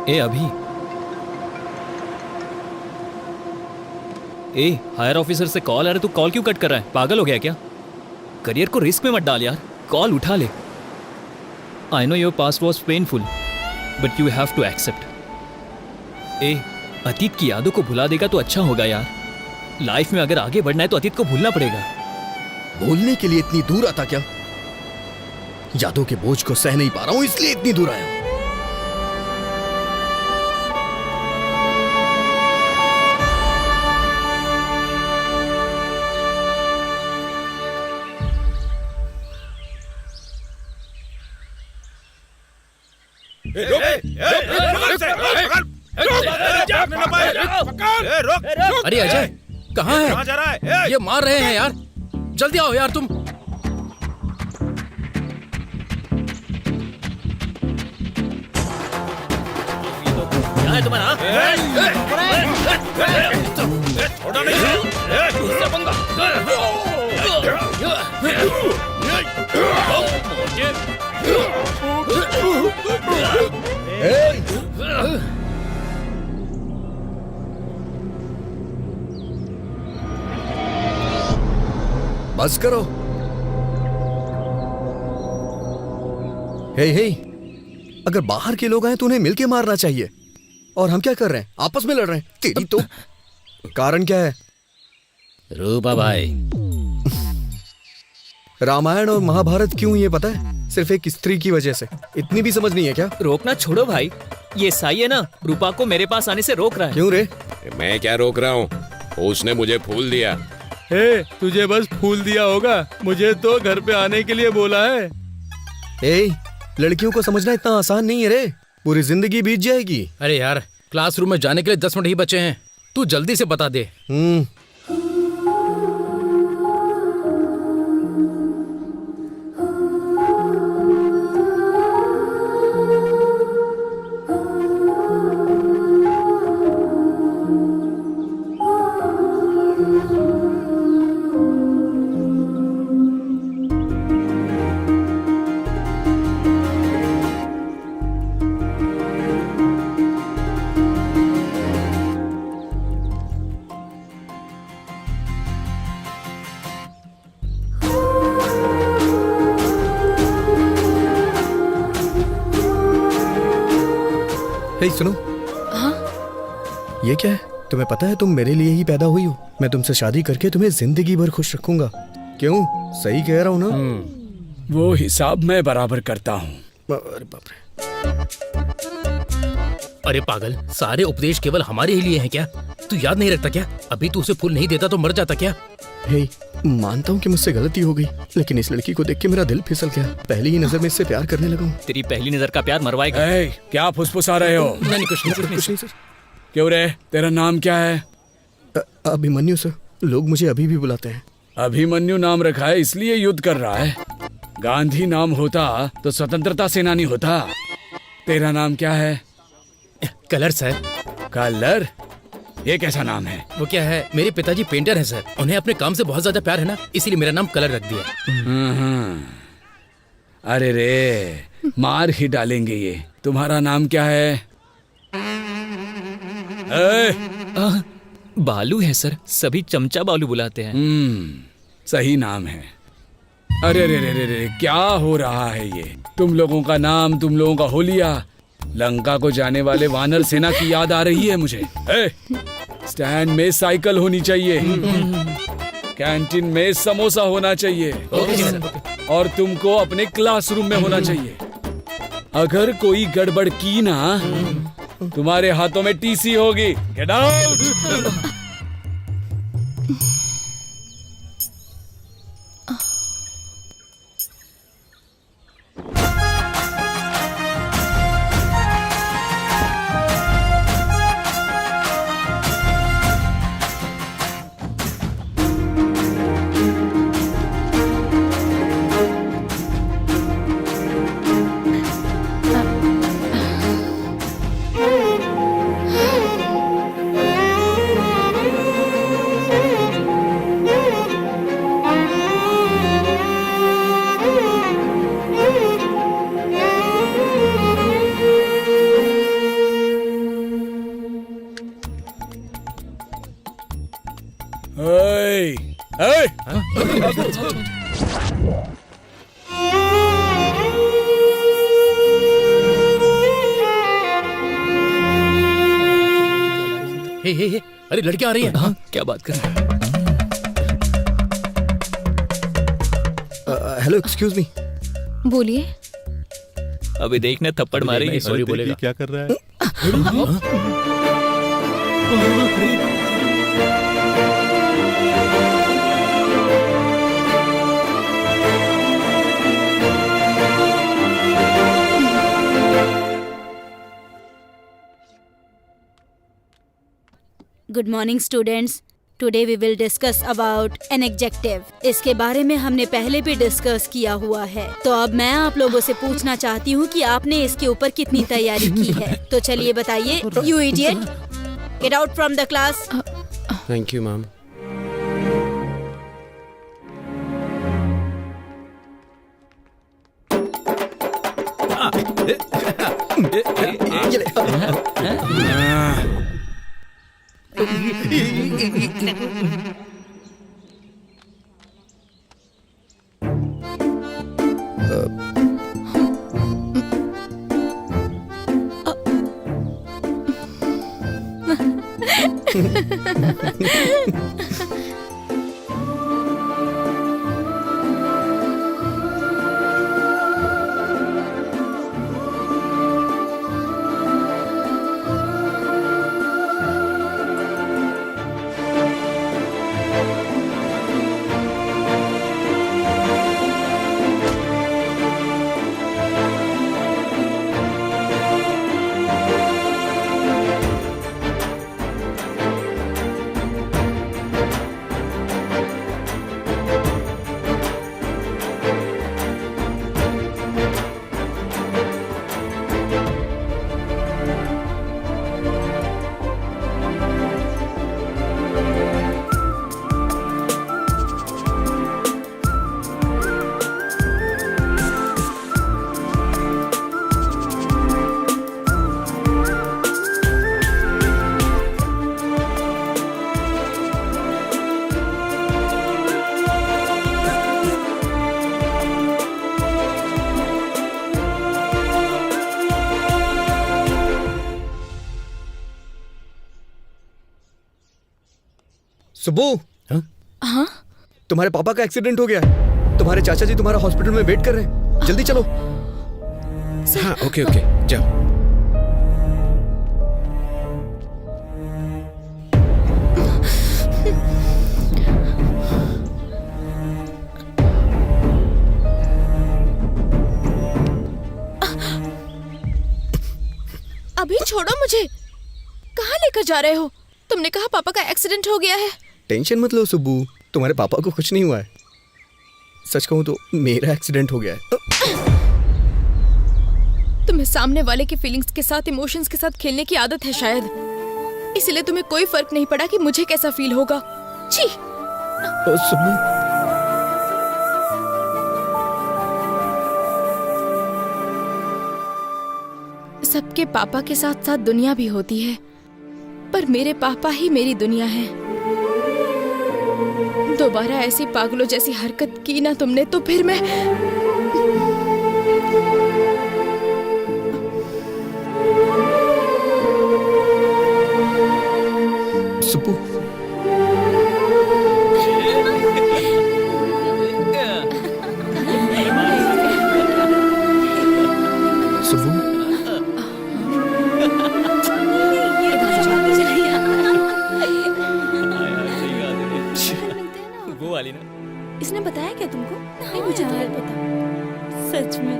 ए अभी, ए हायर ऑफिसर से कॉल आ रहा है, तू कॉल क्यों कट कर रहा है? पागल हो गया क्या? करियर को रिस्क में मत डाल यार, कॉल उठा ले। I know your past was painful but you have to accept. ए अतीत की यादों को भुला देगा तो अच्छा होगा यार। लाइफ में अगर आगे बढ़ना है तो अतीत को भूलना पड़ेगा। बोलने के लिए इतनी दूर आता क्या? यादों के बोझ को सह नहीं पा रहा हूं इसलिए इतनी दूर आया हूं। अरे अजय कहाँ है? जा रहा है? ये मार रहे हैं यार, जल्दी आओ यार तुम। क्या है तुम्हारा? छोड़ो नहीं। उससे पंगा। बस करो। हे हे, अगर बाहर के लोग आए तो उन्हें मिलके मारना चाहिए। और हम क्या कर रहे हैं? आपस में लड़ रहे हैं। तेरी तो कारण क्या है? रूपा भाई, रामायण और महाभारत क्यों ये पता है? सिर्फ एक स्त्री की वजह से। इतनी भी समझ नहीं है क्या? रोकना छोड़ो भाई, ये साई है ना, रूपा को मेरे पास आने से रोक रहा है। क्यों रे? मैं क्या रोक रहा हूँ, उसने मुझे फूल दिया। हे, तुझे बस फूल दिया होगा, मुझे तो घर पे आने के लिए बोला है। ए, लड़कियों को समझना इतना आसान नहीं है रे, पूरी जिंदगी बीत जाएगी। अरे यार क्लासरूम में जाने के लिए 10 मिनट ही बचे हैं, तू जल्दी से बता दे। हे सुनो। हाँ? ये क्या है? तुम्हें पता है तुम मेरे लिए ही पैदा हुई हो। मैं तुमसे शादी करके तुम्हें जिंदगी भर खुश रखूंगा। क्यों? सही कह रहा हूँ ना? वो हिसाब मैं बराबर करता हूँ। अरे बाप रे। अरे पागल, सारे उपदेश केवल हमारे ही लिए हैं क्या? तू याद नहीं रखता क्या? अभी तू उसे फूल नहीं देता तो मर जाता क्या? हे, मानता हूँ कि मुझसे गलती हो गई, लेकिन इस लड़की को देख के मेरा दिल फिसल गया। पहली ही नजर में इससे प्यार करने लगा हूँ। तेरी पहली नजर का प्यार मरवाएगा। क्या फुसफुसा रहे हो? नहीं कुछ नहीं सर। क्यों रे, तेरा नाम क्या है? अभिमन्यु सर, लोग मुझे अभी भी बुलाते हैं। अभिमन्यु नाम रखा है इसलिए युद्ध कर रहा है। गांधी नाम होता तो स्वतंत्रता सेनानी होता। तेरा नाम क्या है? Colour sir. कलर? ये कैसा नाम है? वो क्या है, मेरे पिताजी पेंटर हैं सर, उन्हें अपने काम से बहुत ज्यादा प्यार है ना, इसीलिए मेरा नाम कलर रख दिया। अरे रे, मार ही डालेंगे ये। तुम्हारा नाम क्या है? बालू है सर, सभी चमचा बालू बुलाते हैं। सही नाम है। अरे रे रे रे रे, क्या हो रहा है ये? तुम लोगों का नाम, तुम लोगों का होलिया, लंका को जाने वाले वानर सेना की याद आ रही है मुझे। स्टैंड में साइकिल होनी चाहिए, कैंटीन में समोसा होना चाहिए, और तुमको अपने क्लासरूम में होना चाहिए। अगर कोई गड़बड़ की ना, तुम्हारे हाथों में टीसी होगी। Get out. हे, अरे लड़कियां आ रही हैं। हाँ, क्या बात कर रहे हैं? Hello, excuse me. बोलिए। अभी देखना थप्पड़ मारेगी। सॉरी बोलेगा। क्या कर रहा है? Good morning students. Today we will discuss about an adjective. इसके बारे में हमने पहले भी डिस्कस किया हुआ है, तो अब मैं आप लोगों से पूछना चाहती हूँ कि आपने इसके ऊपर कितनी तैयारी की है। तो चलिए बताइए। You idiot, get out from the class. Thank you ma'am. Subbu. हाँ? तुम्हारे पापा का एक्सीडेंट हो गया है। तुम्हारे चाचा जी तुम्हारा हॉस्पिटल में वेट कर रहे हैं। जल्दी चलो। हाँ, ओके ओके, जाओ। अभी छोड़ो मुझे। कहाँ लेकर जा रहे हो? तुमने कहा पापा का एक्सीडेंट हो गया है। टेंशन मत लो सुब्बू, तुम्हारे पापा को कुछ नहीं हुआ है। सच कहूं तो मेरा एक्सीडेंट हो गया है। तुम्हें सामने वाले की फीलिंग्स के साथ, इमोशंस के साथ खेलने की आदत है शायद, इसलिए तुम्हें कोई फर्क नहीं पड़ा कि मुझे कैसा फील होगा। छी। सुब्बू। सबके पापा के साथ साथ दुनिया भी होती है, पर मेरे पापा ही मेरी दुनिया है। दोबारा ऐसी पागलों जैसी हरकत की ना तुमने तो फिर मैं सुप्पू, सुप्पू, वो वाली ना। इसने बताया क्या तुमको? नहीं, मुझे तो नहीं पता। सच में?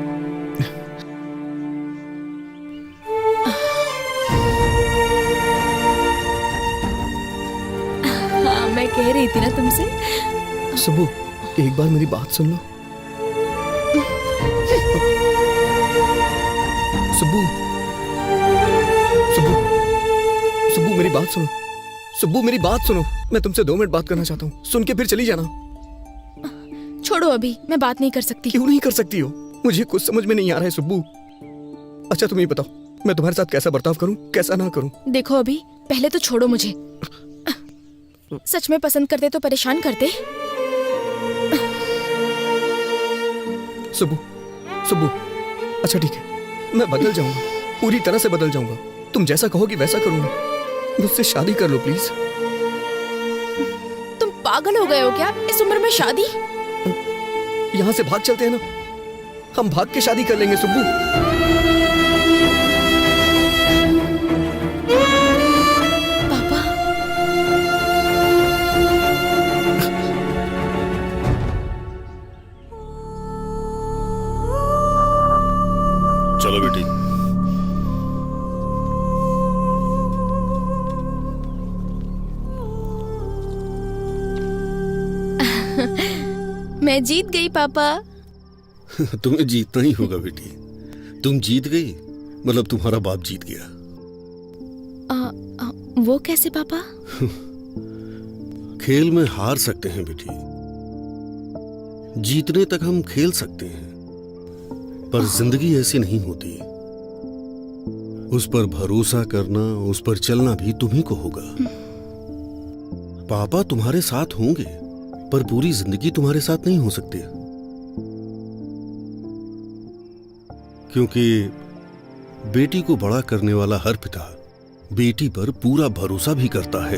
हाँ, मैं कह रही थी ना तुमसे। सुप्पू, एक बार मेरी बात सुन लो। सुप्पू, सुप्पू, सुप्पू मेरी बात सुनो। सुप्पू मेरी बात सुनो, मैं तुमसे 2 मिनट बात करना चाहता हूँ, सुन के फिर चली जाना। छोड़ो, अभी मैं बात नहीं कर सकती। क्यों नहीं कर सकती हो? मुझे कुछ समझ में नहीं आ रहा है सुप्पू। अच्छा तुम ये बताओ, मैं तुम्हारे साथ कैसा बर्ताव करूं, कैसा ना करूं? देखो अभी, पहले तो छोड़ो मुझे। सच में पसंद करते तो परेशान करते। सुप्पू, सुप्पू, अच्छा ठीक है, मैं बदल जाऊंगा, पूरी तरह से बदल जाऊंगा। तुम जैसा कहोगी वैसा करूंगा। मुझसे शादी कर लो प्लीज। तुम पागल हो गए हो क्या? इस उम्र में शादी? यहाँ से भाग चलते हैं ना, हम भाग के शादी कर लेंगे सुब्बू। पापा, चलो बेटी। मैं जीत गई पापा। तुम्हें जीतना ही होगा बेटी। तुम जीत गई मतलब तुम्हारा बाप जीत गया। वो कैसे पापा? खेल में हार सकते हैं बेटी, जीतने तक हम खेल सकते हैं, पर जिंदगी ऐसी नहीं होती। उस पर भरोसा करना, उस पर चलना भी तुम्ही को होगा। पापा तुम्हारे साथ होंगे, पर पूरी जिंदगी तुम्हारे साथ नहीं हो सकती, क्योंकि बेटी को बड़ा करने वाला हर पिता बेटी पर पूरा भरोसा भी करता है।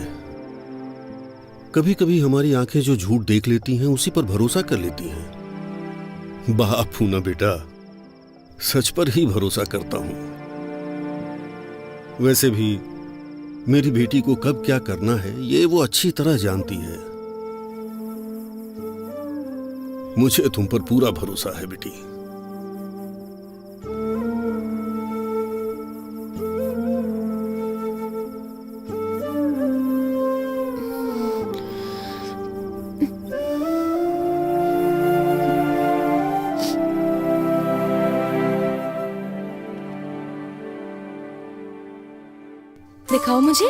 कभी कभी हमारी आंखें जो झूठ देख लेती हैं उसी पर भरोसा कर लेती हैं। बाप हूं ना बेटा, सच पर ही भरोसा करता हूं। वैसे भी मेरी बेटी को कब क्या करना है ये वो अच्छी तरह जानती है। मुझे तुम पर पूरा भरोसा है बेटी। दिखाओ मुझे।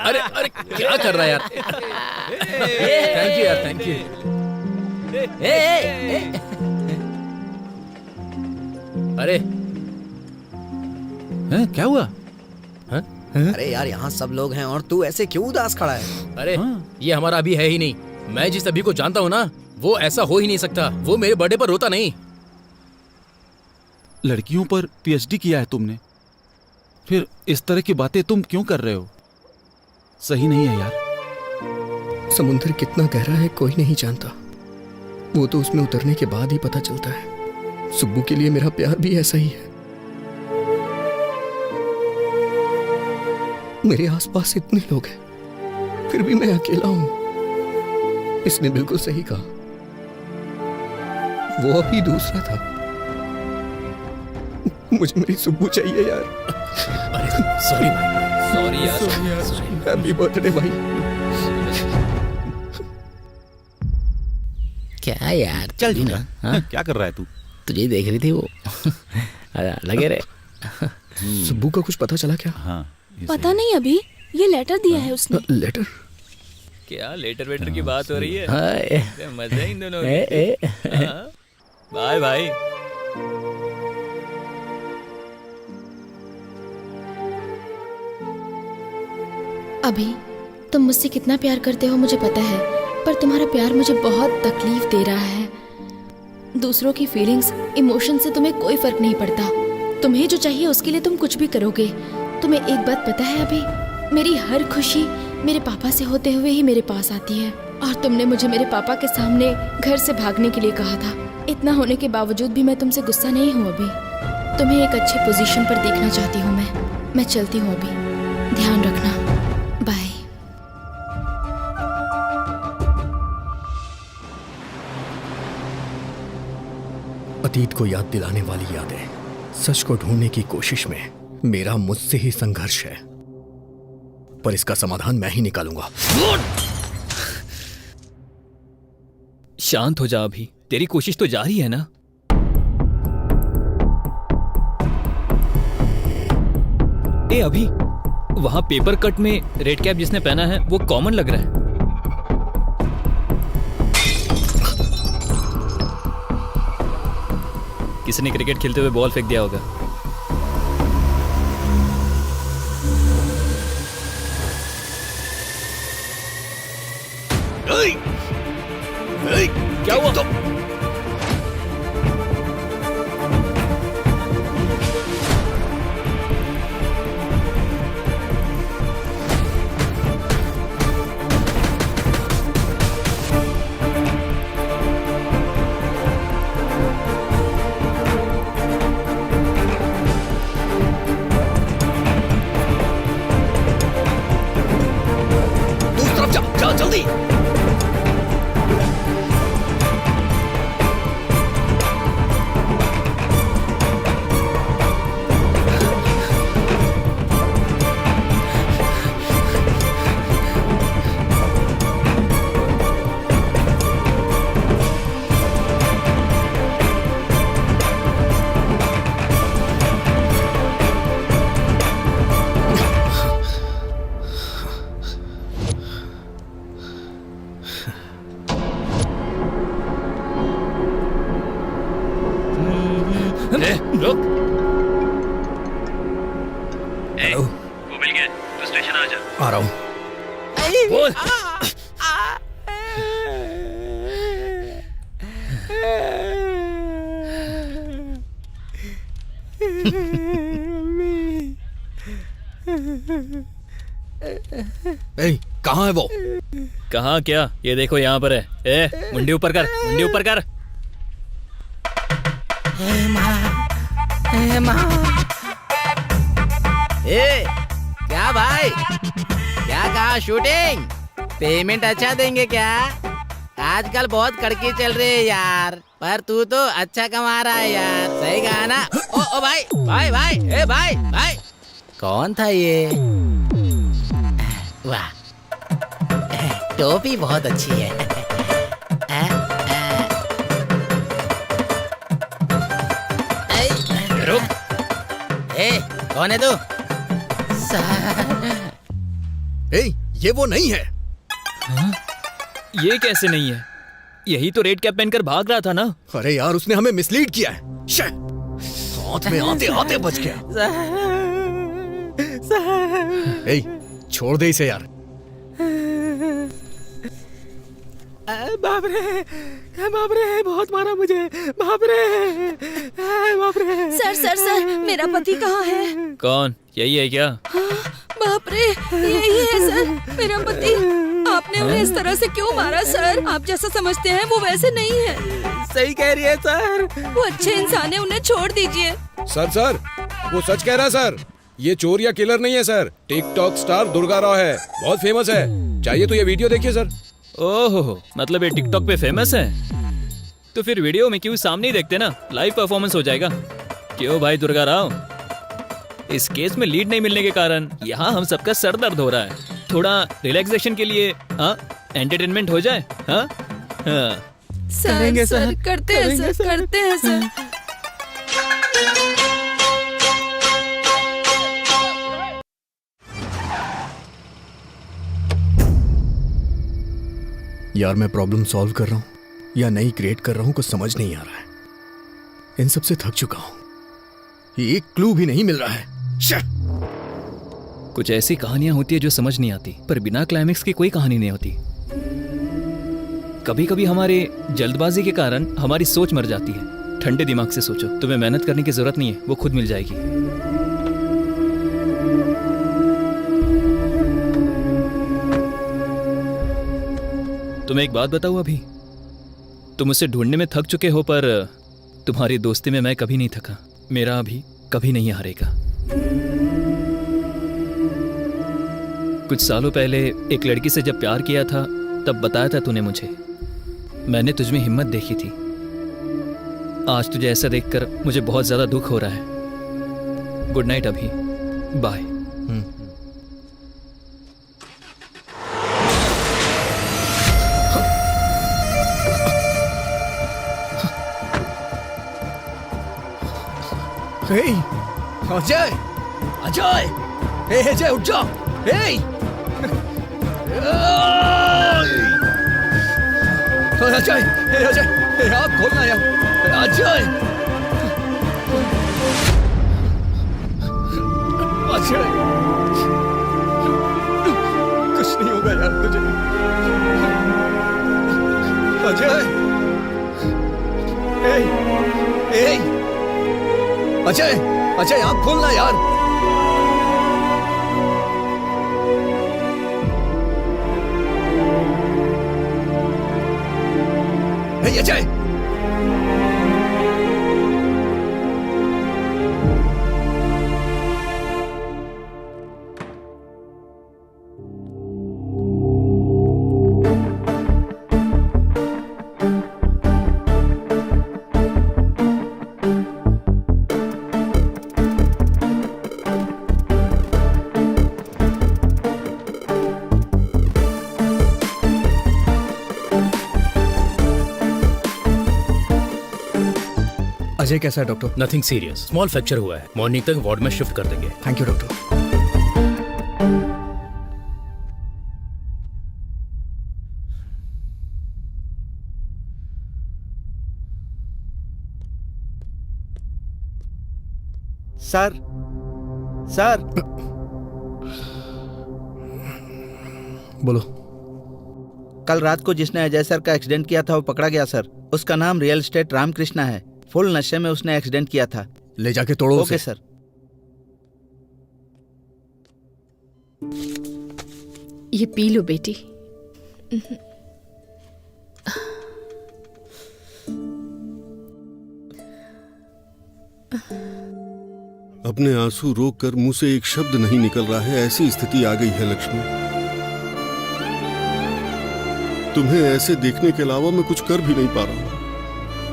अरे अरे क्या कर रहा है यार? थैंक यू यार, थैंक यू। अरे क्या हुआ? अरे यार यहाँ सब लोग हैं और तू ऐसे क्यों उदास खड़ा है? अरे ये हमारा अभी है ही नहीं। मैं जिस अभी को जानता हूँ ना, वो ऐसा हो ही नहीं सकता। वो मेरे बर्थडे पर रोता नहीं। लड़कियों पर पीएचडी किया है तुमने, फिर इस तरह की बातें तुम क्यों कर रहे हो? सही नहीं है यार। समुद्र कितना गहरा है कोई नहीं जानता, वो तो उसमें उतरने के बाद ही पता चलता है। सुब्बू के लिए मेरा प्यार भी ऐसा ही है। मेरे आसपास इतने लोग हैं, फिर भी मैं अकेला हूं। इसने बिल्कुल सही कहा, वो अभी दूसरा था। मुझे मेरी सुब्बू चाहिए यार। सॉरी भाई, सॉरी यार, हैप्पी बर्थडे भाई। क्या यार, चल जी ना। हाँ? क्या कर रहा है तू? तुझे देख रही थी वो। लगे रे। सुब्बू का कुछ पता चला क्या? हाँ, पता नहीं, अभी ये लेटर दिया है उसने। लेटर? क्या लेटर वेटर की बात हो रही है? हाँ, मजा है इन दोनों की। Bye bye. अभी तुम मुझसे कितना प्यार करते हो मुझे पता है, पर तुम्हारा प्यार मुझे बहुत तकलीफ दे रहा है। दूसरों की फीलिंग्स, इमोशन से तुम्हें कोई फर्क नहीं पड़ता। तुम्हें जो चाहिए उसके लिए तुम कुछ भी करोगे। तुम्हें एक बात पता है अभी, मेरी हर खुशी मेरे पापा से होते हुए ही मेरे पास आती है। और तुमने मुझे मेरे पापा के सामने घर से भागने के लिए कहा था। इतना होने के बावजूद भी मैं तुमसे गुस्सा नहीं हूँ अभी। तुम्हें एक अच्छी पोजीशन पर देखना चाहती हूँ मैं चलती हूँ अभी। ध्यान रखना, बाय। अतीत को याद दिलाने वाली यादें, सच को ढूंढने की कोशिश में मेरा मुझसे ही संघर्ष है, पर इसका समाधान मैं ही निकालूंगा। शांत हो जा अभी, तेरी कोशिश तो जारी है ना। ए अभी, वहां पेपर कट में रेड कैप जिसने पहना है वो कॉमन लग रहा है। किसी ने क्रिकेट खेलते हुए बॉल फेंक दिया होगा। क्या हुआ? दूसरी तरफ जा जल्दी। रुक। हेलो, वो मिल गया, तू स्टेशन आ जा। आ रहा हूँ। बोल। कहाँ है वो? कहाँ क्या? ये देखो यहाँ पर है। ए, मुंडी ऊपर कर, मुंडी ऊपर कर। ए, क्या भाई, क्या कहा? शूटिंग पेमेंट अच्छा देंगे क्या? आजकल बहुत कड़की चल रही है यार, पर तू तो अच्छा कमा रहा है यार। सही कहा ना? ओ भाई भाई भाई, ए भाई भाई, कौन था ये? वाह, टोपी बहुत अच्छी है। रुक। ए, कौन है तू? ये वो नहीं है। हाँ? ये कैसे नहीं है? यही तो रेड कैप पहनकर भाग रहा था ना। अरे यार, उसने हमें मिसलीड किया है। हाथ में आते आते बच गया। छोड़ दे इसे यार। बाप रे, बहुत मारा मुझे। बाप रे। सर, मेरा पति कहाँ है? कौन? यही है क्या? बाप रे, यही है सर, मेरा पति। आपने उन्हें इस तरह से क्यों मारा सर? आप जैसा समझते हैं वो वैसे नहीं है। सही कह रही है सर। वो अच्छे इंसान है, उन्हें छोड़ दीजिए। सर, वो सच कह रहा है सर। ये चोर या किलर नहीं है sir, TikTok star Durga Rao है, बहुत फेमस है। चाहिए तो ये वीडियो देखिए सर। ओहो, मतलब ये टिकटॉक पे फेमस है? तो फिर वीडियो में क्यों सामने ही देखते ना, लाइव परफॉर्मेंस हो जाएगा। क्यों भाई दुर्गा राव, इस केस में लीड नहीं मिलने के कारण यहाँ हम सबका सर दर्द हो रहा है। थोड़ा रिलैक्सेशन के लिए एंटरटेनमेंट हो जाए। हाँ करेंगे सर, करते हैं सर, करते हैं सर। यार मैं प्रॉब्लम सॉल्व कर रहा हूँ या नई क्रिएट कर रहा हूँ, कुछ समझ नहीं आ रहा है। इन सब से थक चुका हूँ, एक क्लू भी नहीं मिल रहा है। कुछ ऐसी कहानियां होती है जो समझ नहीं आती, पर बिना क्लाइमेक्स की कोई कहानी नहीं होती। कभी कभी हमारे जल्दबाजी के कारण हमारी सोच मर जाती है। ठंडे दिमाग से सोचो, तुम्हें मेहनत करने की जरूरत नहीं है, वो खुद मिल जाएगी। तुम्हें एक बात बताऊं, अभी तुम मुझसे ढूंढने में थक चुके हो, पर तुम्हारी दोस्ती में मैं कभी नहीं थका। मेरा अभी कभी नहीं हारेगा। कुछ सालों पहले एक लड़की से जब प्यार किया था तब बताया था तूने मुझे। मैंने तुझमें हिम्मत देखी थी। आज तुझे ऐसा देखकर मुझे बहुत ज्यादा दुख हो रहा है। गुड नाइट अभी, बाय। अजय, अजय, अजय उठ जाओ। अजय, अजय, आप खोलना यार। अजय, अजय, कुछ नहीं होगा यार तुझे। अजय, अजय, अजय, आप खोलना यार। अजय, अजय कैसा है doctor? Nothing serious, small fracture हुआ है। मॉर्निंग तक वार्ड में शिफ्ट कर देंगे। Thank you doctor. Sir, sir, बोलो। कल रात को जिसने अजय सर का एक्सीडेंट किया था वो पकड़ा गया सर। उसका नाम रियल एस्टेट रामकृष्णा है। फुल नशे में उसने एक्सीडेंट किया था। ले जाके तोड़ो ओके सर। ये पी लो बेटी। अपने आंसू रोक कर मुंह से एक शब्द नहीं निकल रहा है, ऐसी स्थिति आ गई है लक्ष्मी। तुम्हें ऐसे देखने के अलावा मैं कुछ कर भी नहीं पा रहा हूं।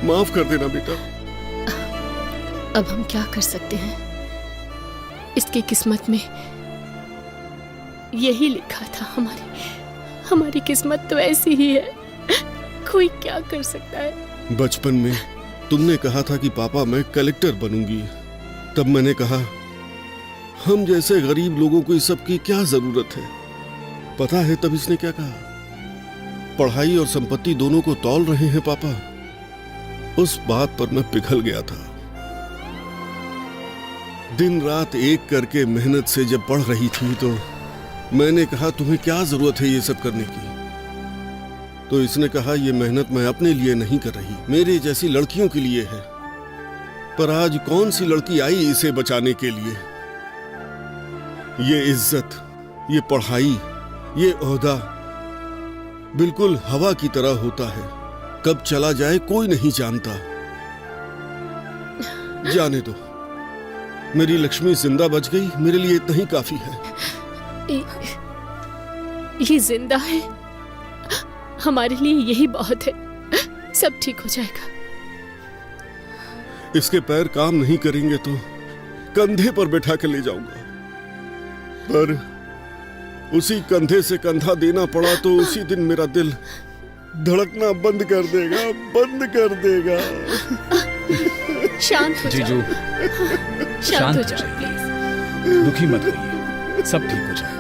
माफ कर देना बेटा। अब हम क्या कर सकते हैं? इसकी किस्मत में यही लिखा था। हमारी किस्मत तो ऐसी ही है। कोई क्या कर सकता है? बचपन में तुमने कहा था कि पापा मैं कलेक्टर बनूंगी। तब मैंने कहा हम जैसे गरीब लोगों को इस सब की क्या जरूरत है। पता है तब इसने क्या कहा? पढ़ाई और संपत्ति दोनों को तौल रहे हैं पापा। उस बात पर मैं पिघल गया था। दिन रात एक करके मेहनत से जब पढ़ रही थी तो मैंने कहा तुम्हें क्या जरूरत है ये सब करने की। तो इसने कहा ये मेहनत मैं अपने लिए नहीं कर रही, मेरे जैसी लड़कियों के लिए है। पर आज कौन सी लड़की आई इसे बचाने के लिए? ये इज्जत, ये पढ़ाई, ये ओहदा बिल्कुल हवा की तरह होता है, कब चला जाए कोई नहीं जानता। जाने दो, मेरी लक्ष्मी जिंदा बच गई, मेरे लिए इतना ही काफी है। ये जिंदा है, हमारे लिए यही बहुत है। सब ठीक हो जाएगा। इसके पैर काम नहीं करेंगे तो कंधे पर बैठा कर ले जाऊंगा, पर उसी कंधे से कंधा देना पड़ा तो उसी दिन मेरा दिल धड़कना बंद कर देगा, बंद कर देगा। शांत हो जीजू, शांत हो जाओ प्लीज। दुखी मत होइए, सब ठीक हो जाएगा।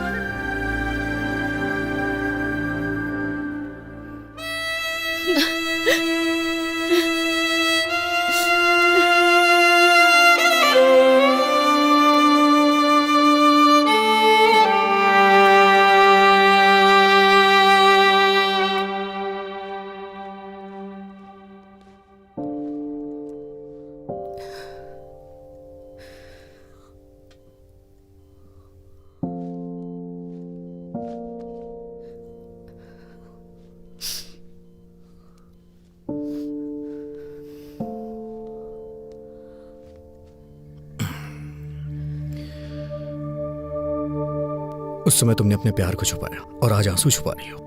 उस समय तुमने अपने प्यार को छुपाया और आज आंसू छुपा रही हो।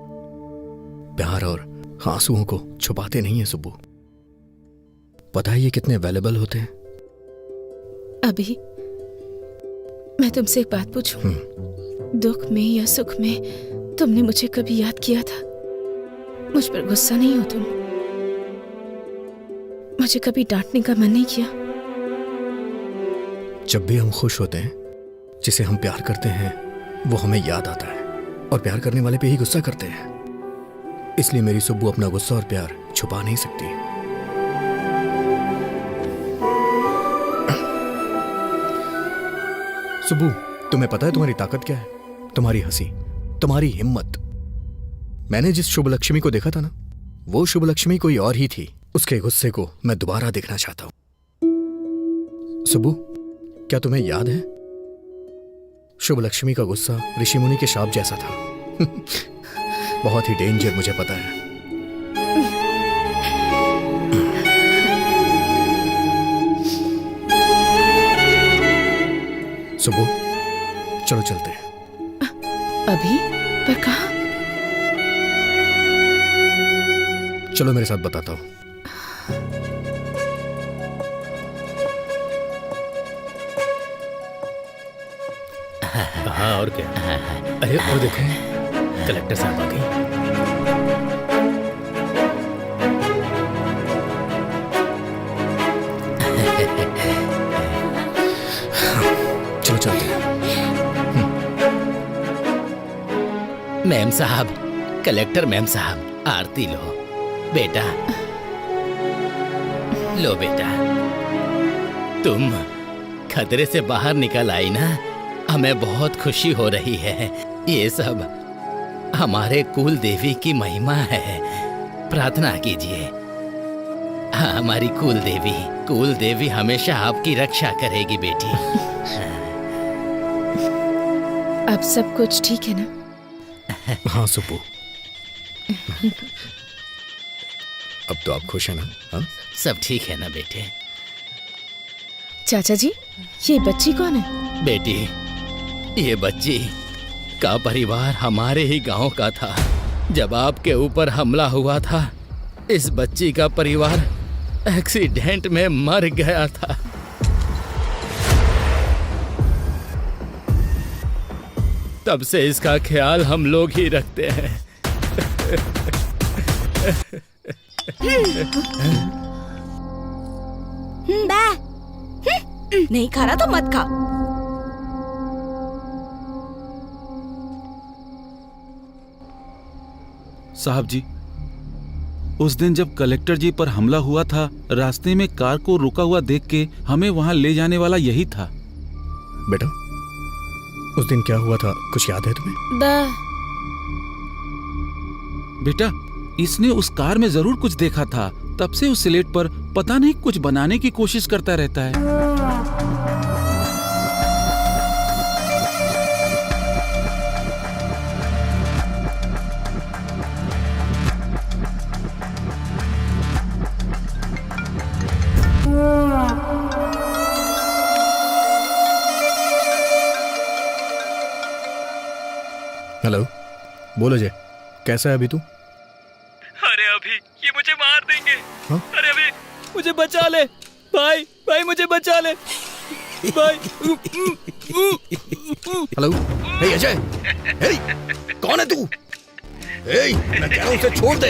प्यार और आंसुओं को छुपाते नहीं है सुब्बू। पता है ये कितने वैल्यूएबल होते हैं? अभी मैं तुमसे एक बात पूछूं? दुख में या सुख में तुमने मुझे कभी याद किया था? मुझ पर गुस्सा नहीं हो तुम? मुझे कभी डांटने का मन नहीं किया? जब भी हम खुश होते हैं, जिसे हम प्यार करते हैं वो हमें याद आता है, और प्यार करने वाले पे ही गुस्सा करते हैं। इसलिए मेरी सुब्बू अपना गुस्सा और प्यार छुपा नहीं सकती। सुब्बू, तुम्हें पता है तुम्हारी ताकत क्या है? तुम्हारी हंसी, तुम्हारी हिम्मत। मैंने जिस शुभ लक्ष्मी को देखा था ना, वो शुभ लक्ष्मी कोई और ही थी। उसके गुस्से को मैं दोबारा देखना चाहता हूं। सुब्बू, क्या तुम्हें याद है शुभ लक्ष्मी का गुस्सा ऋषि मुनि के शाप जैसा था? बहुत ही डेंजर, मुझे पता है। सुबह चलो चलते हैं। अभी? पर कहाँ? चलो मेरे साथ बताता हूँ। हाँ और क्या? अरे वो देखो, कलेक्टर साहब आ गई। चलो चलते हैं। मैम साहब, कलेक्टर मैम साहब, आरती लो बेटा। लो बेटा, तुम खतरे से बाहर निकल आई ना, हमें बहुत खुशी हो रही है। ये सब हमारे कुल देवी की महिमा है। प्रार्थना कीजिए। हाँ, हमारी कुल देवी हमेशा आपकी रक्षा करेगी बेटी। अब सब कुछ ठीक है ना? हाँ सुब्बू, अब तो आप खुश हैं ना? हाँ? सब ठीक है ना बेटे? चाचा जी, ये बच्ची कौन है? बेटी, ये बच्ची का परिवार हमारे ही गांव का था। जब आपके ऊपर हमला हुआ था, इस बच्ची का परिवार एक्सीडेंट में मर गया था। तब से इसका ख्याल हम लोग ही रखते हैं। नहीं खा रहा तो मत खा। साहब जी, उस दिन जब कलेक्टर जी पर हमला हुआ था, रास्ते में कार को रुका हुआ देख के हमें वहां ले जाने वाला यही था। बेटा, उस दिन क्या हुआ था, कुछ याद है तुम्हें? बेटा, इसने उस कार में जरूर कुछ देखा था। तब से उस स्लेट पर पता नहीं कुछ बनाने की कोशिश करता रहता है। बोल अजय, कैसा है अभी तू? अरे अभी ये मुझे मार देंगे। हाँ? अरे अभी मुझे बचा ले भाई, भाई मुझे बचा ले भाई। हेलो, हे अजय, हे, कौन है तू? हे, मैं कह रहा हूँ उसे छोड़ दे।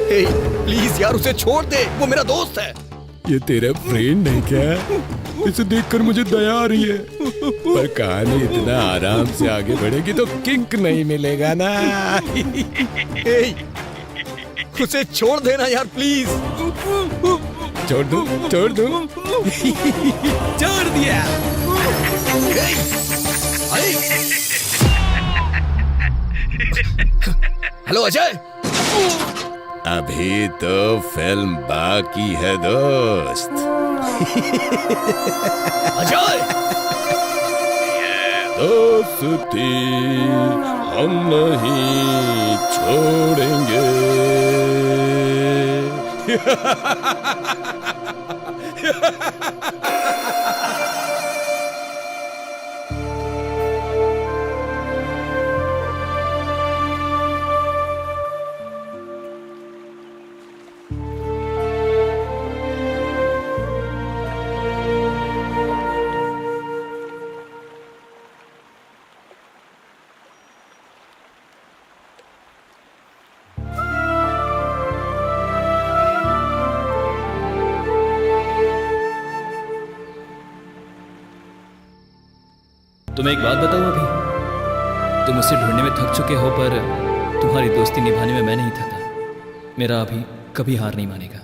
हे, प्लीज यार उसे छोड़ दे, वो मेरा दोस्त है। ये तेरा फ्रेंड है क्या? इसे देखकर मुझे दया आ रही है, पर कहानी इतना आराम से आगे बढ़ेगी तो किक नहीं मिलेगा ना। हे, उसे छोड़ देना यार प्लीज। छोड़ दूं? छोड़ दूं? छोड़ दिया। हेलो अजय। अभी तो फिल्म बाकी है दोस्त। अजय, ये दोस्ती हम नहीं छोड़ेंगे। तुम्हें एक बात बताऊं, अभी तुम उसे ढूंढने में थक चुके हो, पर तुम्हारी दोस्ती निभाने में मैं नहीं थका। मेरा अभी कभी हार नहीं मानेगा।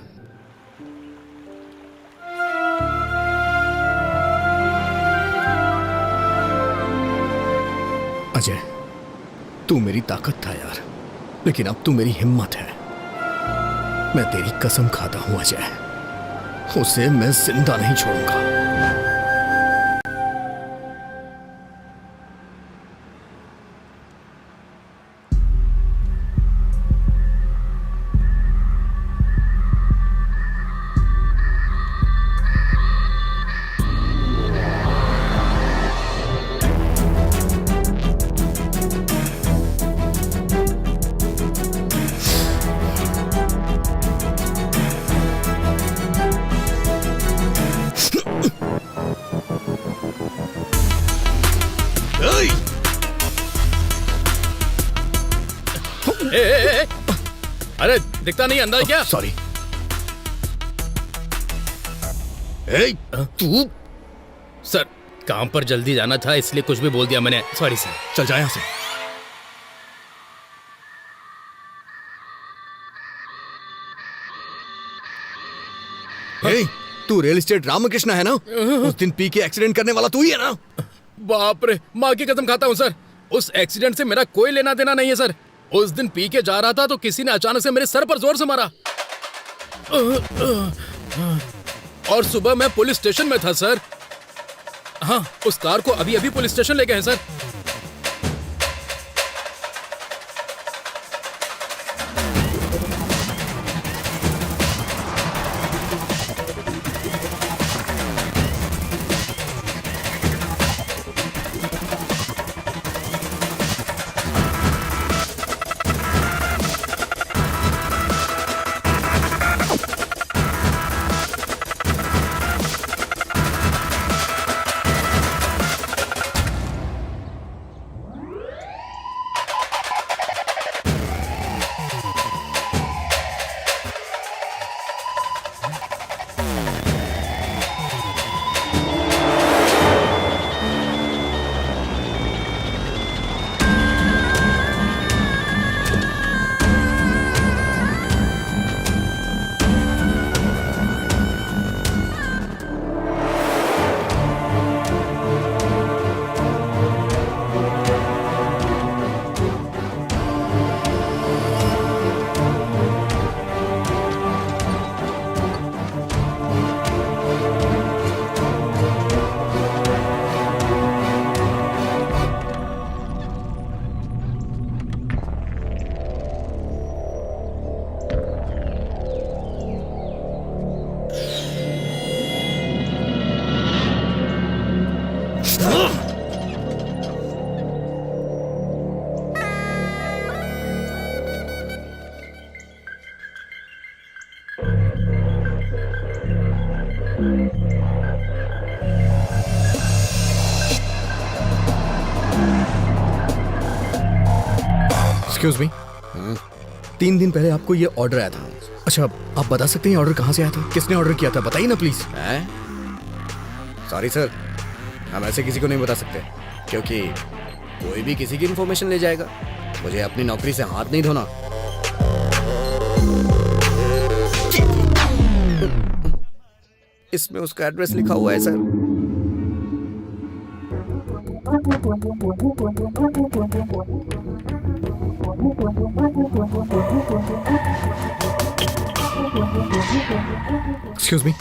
अजय, तू मेरी ताकत था यार, लेकिन अब तू मेरी हिम्मत है। मैं तेरी कसम खाता हूं अजय, उसे मैं जिंदा नहीं छोड़ूंगा। अरे दिखता नहीं अंदर क्या? सॉरी। तू? सर काम पर जल्दी जाना था इसलिए कुछ भी बोल दिया मैंने, सॉरी सर। चल जा यहाँ से। तू रियल एस्टेट रामकृष्ण है ना? उस दिन पी के एक्सीडेंट करने वाला तू ही है ना? बाप रे, माँ की कसम खाता हूँ सर, उस एक्सीडेंट से मेरा कोई लेना देना नहीं है सर। उस दिन पी के जा रहा था तो किसी ने अचानक से मेरे सर पर जोर से मारा और सुबह मैं पुलिस स्टेशन में था सर। हाँ, उस कार को अभी अभी पुलिस स्टेशन ले गए हैं सर। एक्सक्यूज मी, 3 दिन पहले आपको ये ऑर्डर आया था। अच्छा, आप बता सकते हैं ऑर्डर कहाँ से आया था? किसने ऑर्डर किया था? बताइए ना प्लीज। सॉरी सर, हम ऐसे किसी को नहीं बता सकते, क्योंकि कोई भी किसी की इन्फॉर्मेशन ले जाएगा। मुझे अपनी नौकरी से हाथ नहीं धोना। इसमें उसका एड्रेस लिखा हुआ है सर। एक्सक्यूज मी,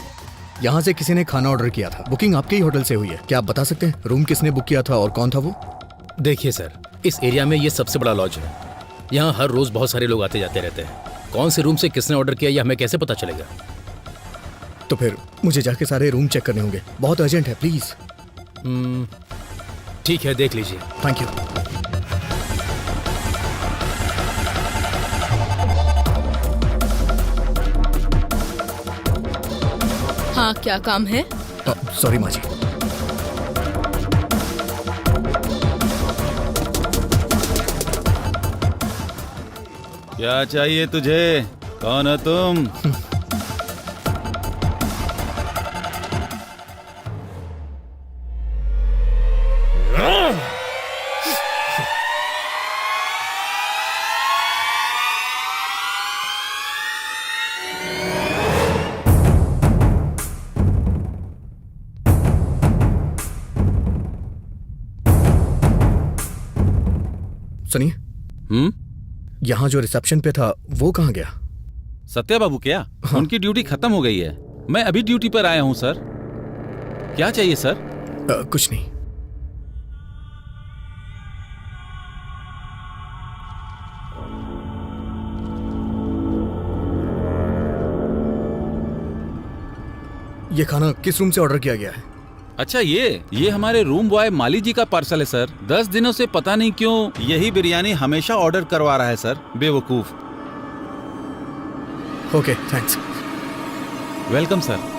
यहाँ से किसी ने खाना ऑर्डर किया था। बुकिंग आपके ही होटल से हुई है। क्या आप बता सकते हैं रूम किसने बुक किया था और कौन था वो? देखिए सर, इस एरिया में ये सबसे बड़ा लॉज है। यहाँ हर रोज बहुत सारे लोग आते जाते रहते हैं। कौन से रूम से किसने ऑर्डर किया, ये हमें कैसे पता चलेगा? तो फिर मुझे जाके सारे रूम चेक करने होंगे। बहुत अर्जेंट है, प्लीज। ठीक है, देख लीजिए। Thank you. हाँ, क्या काम है? सॉरी माँ जी। क्या चाहिए तुझे? कौन हो तुम? सुनिए, यहाँ जो रिसेप्शन पे था वो कहाँ गया? सत्या बाबू क्या? हाँ। उनकी ड्यूटी खत्म हो गई है। मैं अभी ड्यूटी पर आया हूँ सर। क्या चाहिए सर? कुछ नहीं। ये खाना किस रूम से ऑर्डर किया गया है? अच्छा, ये हमारे रूम बॉय माली जी का पार्सल है सर। 10 दिनों से पता नहीं क्यों यही बिरयानी हमेशा ऑर्डर करवा रहा है सर, बेवकूफ। Okay, thanks. Welcome sir.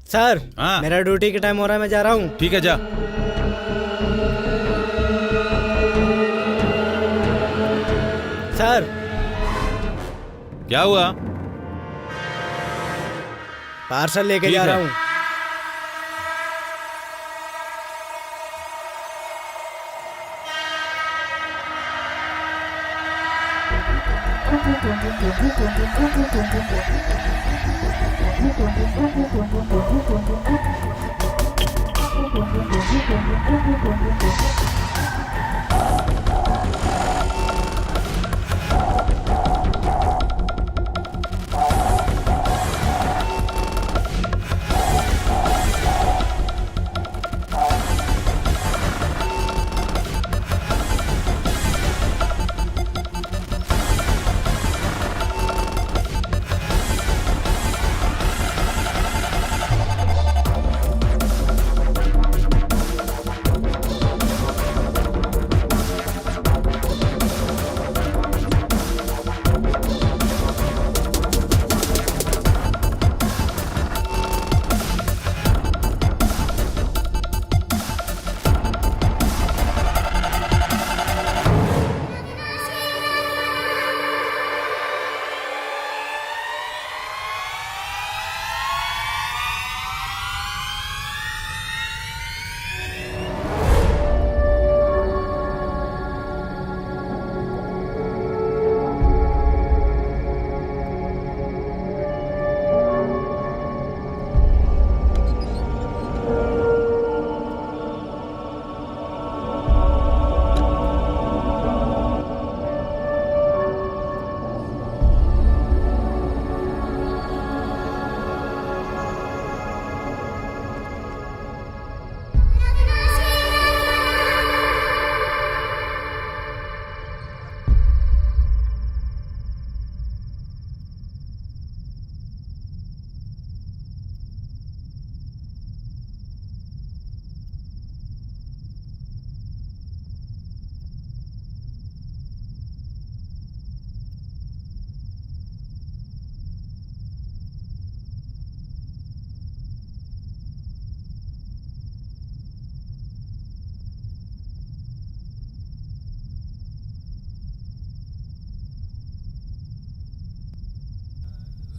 Sir, मेरा ड्यूटी का टाइम हो रहा है, मैं जा रहा हूँ। ठीक है, जा। सर, क्या हुआ? पार्सल लेके जा रहा हूँ।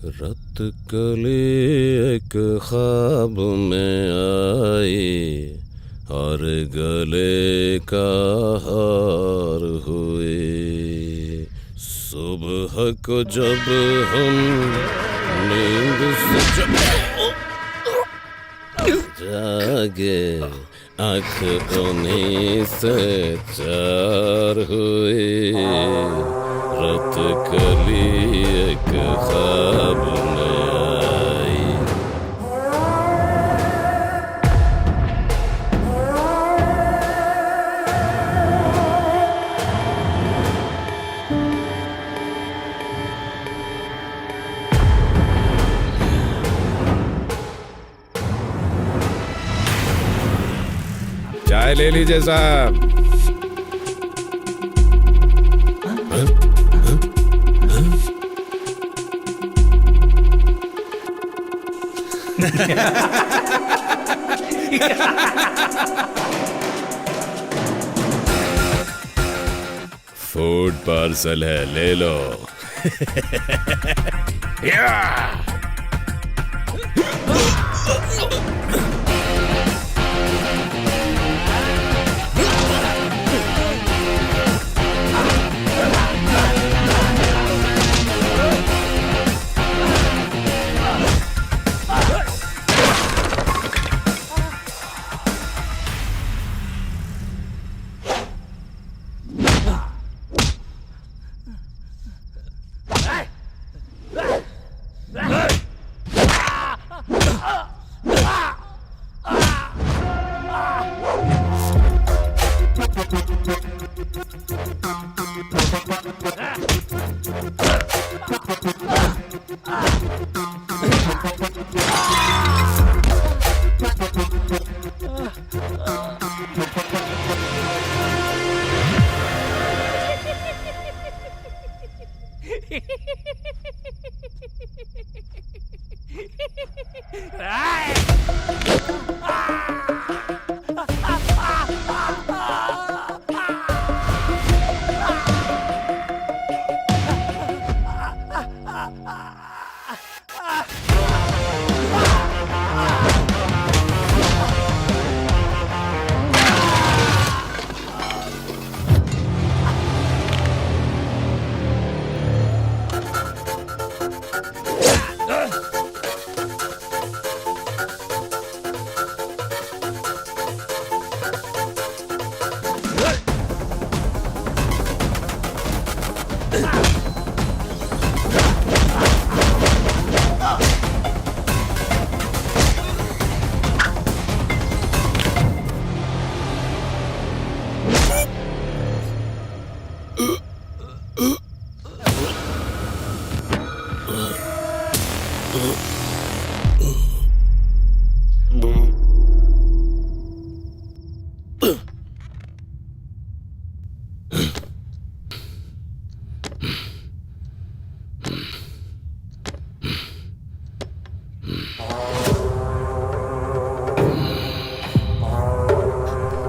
रत कली एक ख्वाब में आई और गले का हार हुए। सुबह को जब हम नींद से जागे आँख उन्हीं से चार हुई। रत कली एक ख्वाब में आई। चाय ले लीजिए साहब। फूड पार्सल है, ले लो। या!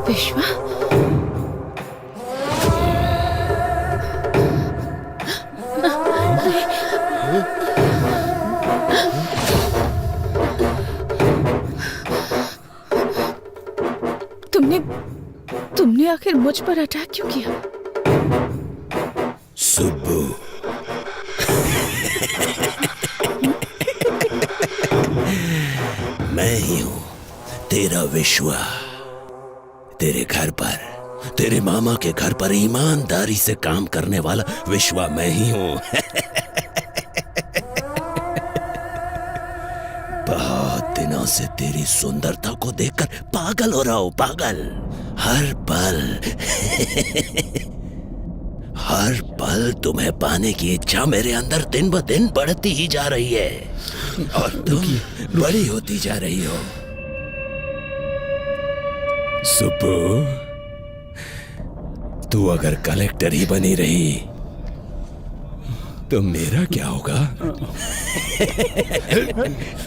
विश्वा, तुमने आखिर मुझ पर अटैक क्यों किया? सुब्बू, मैं ही हूँ तेरा विश्वा। तेरे घर पर, तेरे मामा के घर पर ईमानदारी से काम करने वाला विश्वा मैं ही हूँ। बहुत दिनों से तेरी सुंदरता को देखकर पागल हो रहा हूँ, पागल। हर पल तुम्हें पाने की इच्छा मेरे अंदर दिन ब दिन बढ़ती ही जा रही है और तुम बड़ी होती जा रही हो। सुब्बू, तू अगर कलेक्टर ही बनी रही तो मेरा क्या होगा?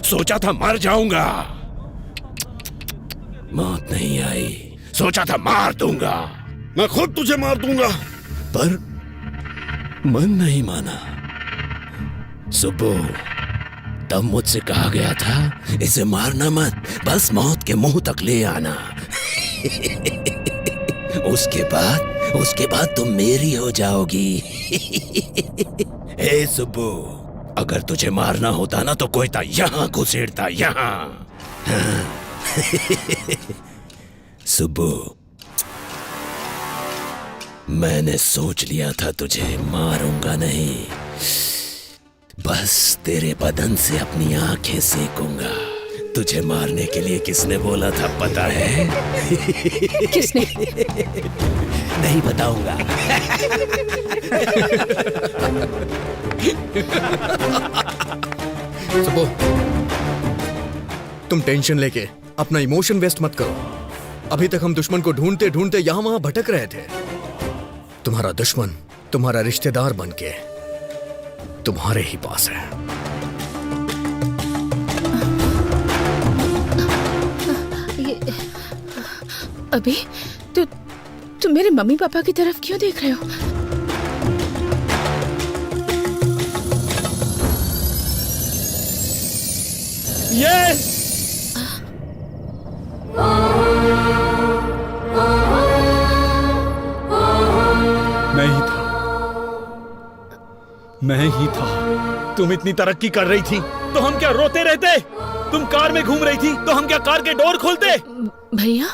सोचा था मर जाऊंगा, मौत नहीं आई। सोचा था मार दूंगा, मैं खुद तुझे मार दूंगा, पर मन नहीं माना। सुब्बू, तब मुझसे कहा गया था इसे मारना मत, बस मौत के मुंह तक ले आना। उसके बाद तुम मेरी हो जाओगी। हे सुब्बू, अगर तुझे मारना होता ना तो कोयता यहाँ घुसेड़ता, यहाँ। हाँ। सुब्बू, मैंने सोच लिया था तुझे मारूंगा नहीं, बस तेरे बदन से अपनी आंखें सेकूंगा। तुझे मारने के लिए किसने बोला था पता है? किसने? नहीं बताऊंगा। सुबो, तुम टेंशन लेके अपना इमोशन वेस्ट मत करो। अभी तक हम दुश्मन को ढूंढते ढूंढते यहां वहां भटक रहे थे। तुम्हारा दुश्मन तुम्हारा रिश्तेदार बनके तुम्हारे ही पास है। अभी तुम मेरे मम्मी पापा की तरफ क्यों देख रहे हो? यस! मैं ही था। तुम इतनी तरक्की कर रही थी तो हम क्या रोते रहते? तुम कार में घूम रही थी तो हम क्या कार के डोर खोलते? भैया,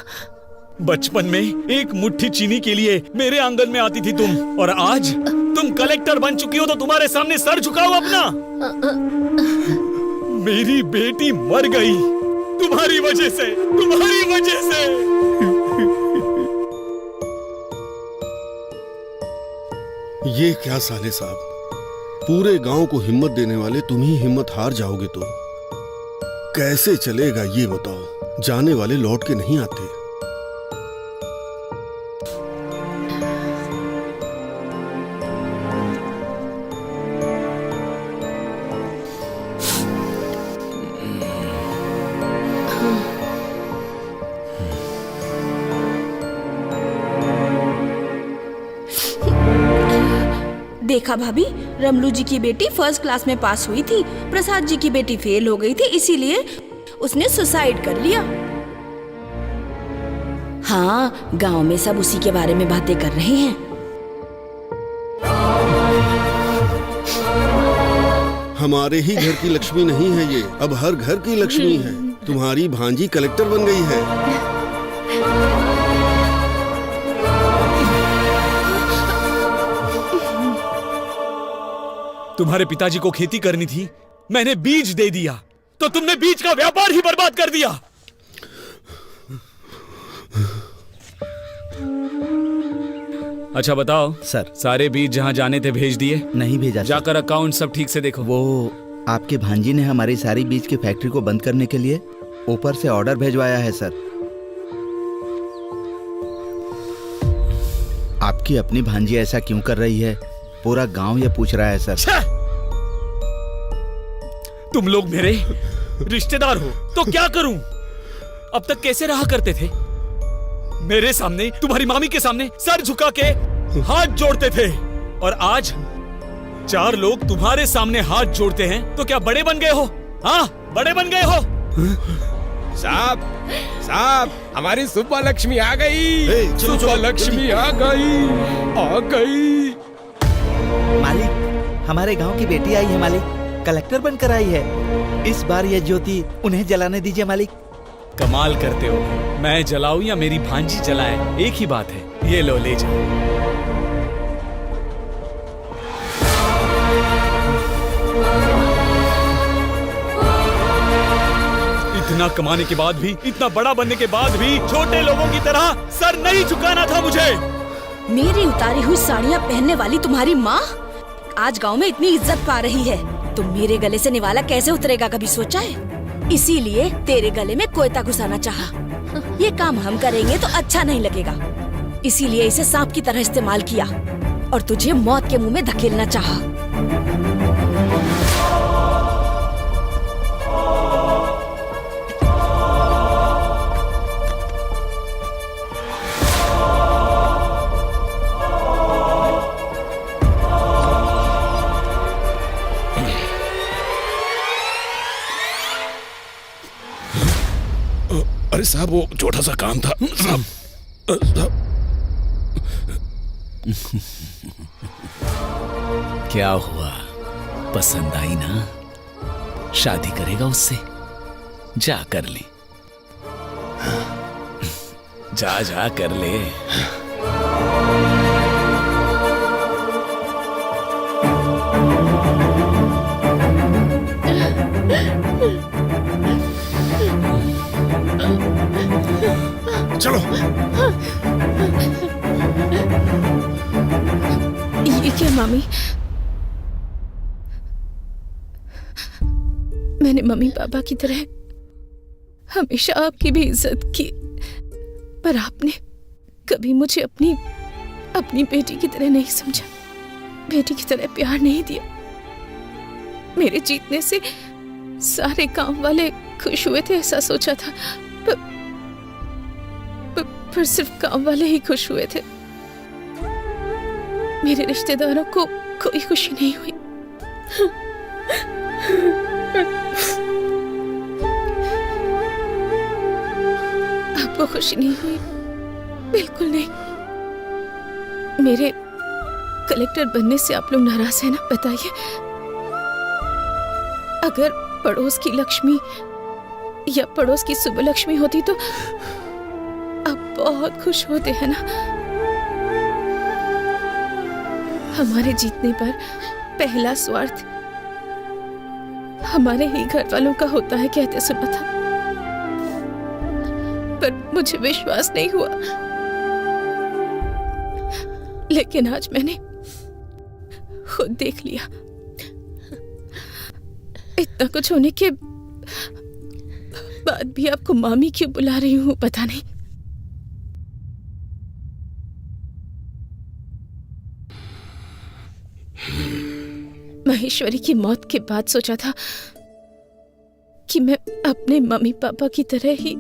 बचपन में एक मुट्ठी चीनी के लिए मेरे आंगन में आती थी तुम, और आज तुम कलेक्टर बन चुकी हो तो तुम्हारे सामने सर झुकाओ अपना। मेरी बेटी मर गई तुम्हारी वजह से, तुम्हारी वजह से। ये क्या साले साहब, पूरे गांव को हिम्मत देने वाले तुम ही हिम्मत हार जाओगे तो कैसे चलेगा ये बताओ? जाने वाले लौट के नहीं आते। देखा भाभी, रमलू जी की बेटी फर्स्ट क्लास में पास हुई थी, प्रसाद जी की बेटी फेल हो गई थी, इसीलिए उसने सुसाइड कर लिया। हाँ, गांव में सब उसी के बारे में बातें कर रहे हैं। हमारे ही घर की लक्ष्मी नहीं है ये, अब हर घर की लक्ष्मी है। तुम्हारी भांजी कलेक्टर बन गई है। तुम्हारे पिताजी को खेती करनी थी, मैंने बीज दे दिया तो तुमने बीज का व्यापार ही बर्बाद कर दिया। अच्छा बताओ सर, सारे बीज जहां जाने थे भेज दिए? नहीं भेजा। जाकर अकाउंट सब ठीक से देखो। वो आपके भांजी ने हमारी सारी बीज की फैक्ट्री को बंद करने के लिए ऊपर से ऑर्डर भेजवाया है सर। आपकी अपनी भांजी ऐसा क्यों कर रही है, पूरा गांव ये पूछ रहा है सर। तुम लोग मेरे रिश्तेदार हो तो क्या करूं? अब तक कैसे रहा करते थे? मेरे सामने, तुम्हारी मामी के सामने सर झुका के हाथ जोड़ते थे, और आज 4 लोग तुम्हारे सामने हाथ जोड़ते हैं तो क्या बड़े बन गए हो? हाँ, बड़े बन गए हो। साहब, साहब, हमारी सुब्बा लक्ष्मी आ गई। सुब्बा लक्ष्मी आ गई, आ गई। मालिक, हमारे गांव की बेटी आई है मालिक, कलेक्टर बनकर आई है। इस बार यह ज्योति उन्हें जलाने दीजिए मालिक। कमाल करते हो, मैं जलाऊं या मेरी भांजी जलाए, एक ही बात है। ये लो, ले जाओ। इतना कमाने के बाद भी, इतना बड़ा बनने के बाद भी छोटे लोगों की तरह सर नहीं झुकाना था मुझे। मेरी उतारी हुई साड़ियाँ पहनने वाली तुम्हारी माँ आज गांव में इतनी इज्जत पा रही है, तो मेरे गले से निवाला कैसे उतरेगा, कभी सोचा है? इसीलिए तेरे गले में कोयता घुसाना चाहा। ये काम हम करेंगे तो अच्छा नहीं लगेगा, इसीलिए इसे सांप की तरह इस्तेमाल किया और तुझे मौत के मुंह में धकेलना चाहा। अरे साहब वो छोटा सा काम था साहब। क्या हुआ, पसंद आई ना? शादी करेगा उससे? जा कर ले, जा जा कर ले। चलो। ये क्या मामी? मैंने मम्मी पापा की तरह हमेशा आपकी भी इज्जत की, पर आपने कभी मुझे अपनी बेटी की तरह नहीं समझा, बेटी की तरह प्यार नहीं दिया। मेरे जीतने से सारे गांव वाले खुश हुए थे ऐसा सोचा था, पर सिर्फ गांव वाले ही खुश हुए थे। मेरे रिश्तेदारों को कोई खुशी नहीं हुई। आपको खुशी नहीं हुई? बिल्कुल नहीं। मेरे कलेक्टर बनने से आप लोग नाराज हैं ना? बताइए। अगर पड़ोस की लक्ष्मी या पड़ोस की सुबलक्ष्मी होती तो आप बहुत खुश होते हैं ना? हमारे जीतने पर पहला स्वार्थ हमारे ही घर वालों का होता है कहते सुना था, पर मुझे विश्वास नहीं हुआ। लेकिन आज मैंने खुद देख लिया। इतना कुछ होने के बाद भी आपको मामी क्यों बुला रही हूँ पता नहीं। महेश्वरी की मौत के बाद सोचा था कि मैं अपने मम्मी पापा की तरह ही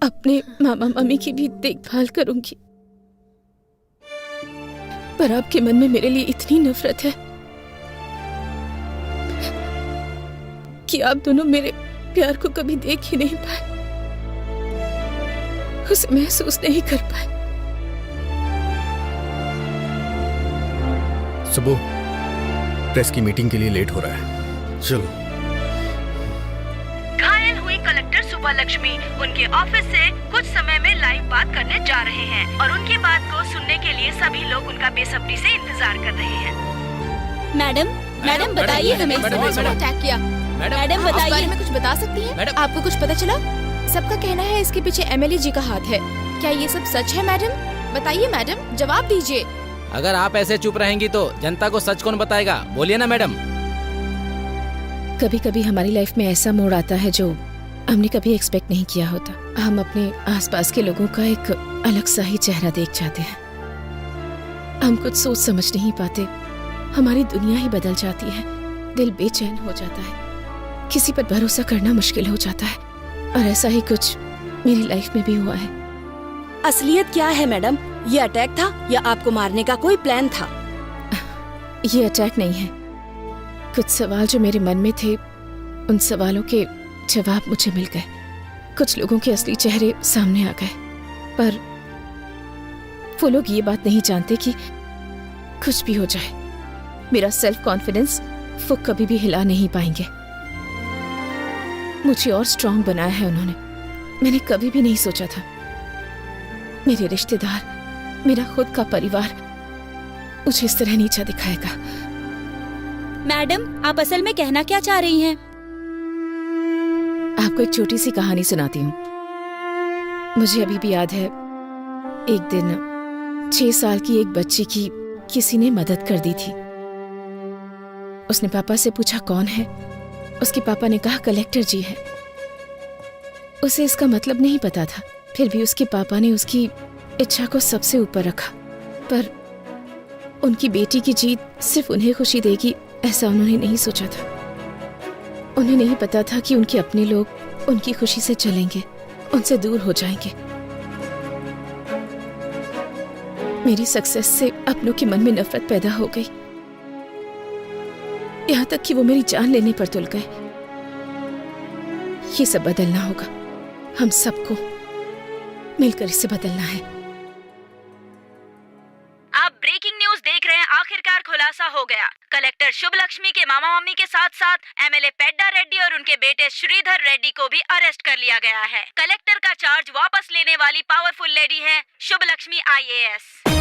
अपने मामा मामी की भी देखभाल करूंगी, पर आपके मन में मेरे लिए इतनी नफरत है कि आप दोनों मेरे प्यार को कभी देख ही नहीं पाए, उसे महसूस नहीं कर पाए। सुबह प्रेस की मीटिंग के लिए लेट हो रहा है, चलो। घायल हुई कलेक्टर सुबलक्ष्मी उनके ऑफिस से कुछ समय में लाइव बात करने जा रहे हैं और उनकी बात को सुनने के लिए सभी लोग उनका बेसब्री से इंतजार कर रहे हैं। मैडम बताइए हमें अटैक किया। मैडम बताइए, बारे में कुछ बता सकती हैं? आपको कुछ पता चला? सबका कहना है इसके पीछे एमएलए जी का हाथ है, क्या ये सब सच है? मैडम बताइए, मैडम जवाब दीजिए। अगर आप ऐसे चुप रहेंगी तो जनता को सच कौन बताएगा? बोलिए ना मैडम। कभी कभी हमारी लाइफ में ऐसा मोड़ आता है जो हमने कभी एक्सपेक्ट नहीं किया होता। हम अपने आसपास के लोगों का एक अलग सा ही चेहरा देख जाते हैं। हम कुछ सोच समझ नहीं पाते, हमारी दुनिया ही बदल जाती है, दिल बेचैन हो जाता है, किसी पर भरोसा करना मुश्किल हो जाता है, और ऐसा ही कुछ मेरी लाइफ में भी हुआ है। असलियत क्या है मैडम? ये अटैक था या आपको मारने का कोई प्लान था? ये अटैक नहीं है। कुछ सवाल जो मेरे मन में थे, उन सवालों के जवाब मुझे मिल गए। कुछ लोगों के असली चेहरे सामने आ गए, पर वो लोग ये बात नहीं जानते कि कुछ भी हो जाए, मेरा सेल्फ कॉन्फिडेंस वो कभी भी हिला नहीं पाएंगे। मुझे और स्ट्रांग बनाया है उन्होंने। मैंने कभी भी नहीं सोचा था मेरे रिश्तेदार, मेरा खुद का परिवार मुझे इस तरह नीचा दिखाएगा। मैडम आप असल में कहना क्या चाह रही हैं? आपको एक छोटी सी कहानी सुनाती हूँ। मुझे अभी भी याद है, एक दिन 6 साल की एक बच्ची की किसी ने मदद कर दी थी। उसने पापा से पूछा कौन है। उसके पापा ने कहा कलेक्टर जी है। उसे इसका मतलब नहीं पता था, फिर भी उसके पापा ने उसकी इच्छा को सबसे ऊपर रखा। पर उनकी बेटी की जीत सिर्फ उन्हें खुशी देगी ऐसा उन्होंने नहीं सोचा था। उन्हें नहीं पता था कि उनके अपने लोग उनकी खुशी से चलेंगे, उनसे दूर हो जाएंगे। मेरी सक्सेस से अपनों के मन में नफरत पैदा हो गई, यहाँ तक कि वो मेरी जान लेने पर तुल गए। ये सब बदलना होगा। हम सबको मिलकर इसे बदलना है। आप ब्रेकिंग न्यूज देख रहे हैं। आखिरकार खुलासा हो गया। कलेक्टर शुभ लक्ष्मी के मामा मामी के साथ साथ एमएलए पेड्डा रेड्डी और उनके बेटे श्रीधर रेड्डी को भी अरेस्ट कर लिया गया है। कलेक्टर का चार्ज वापस लेने वाली पावरफुल लेडी है शुभ लक्ष्मी IAS।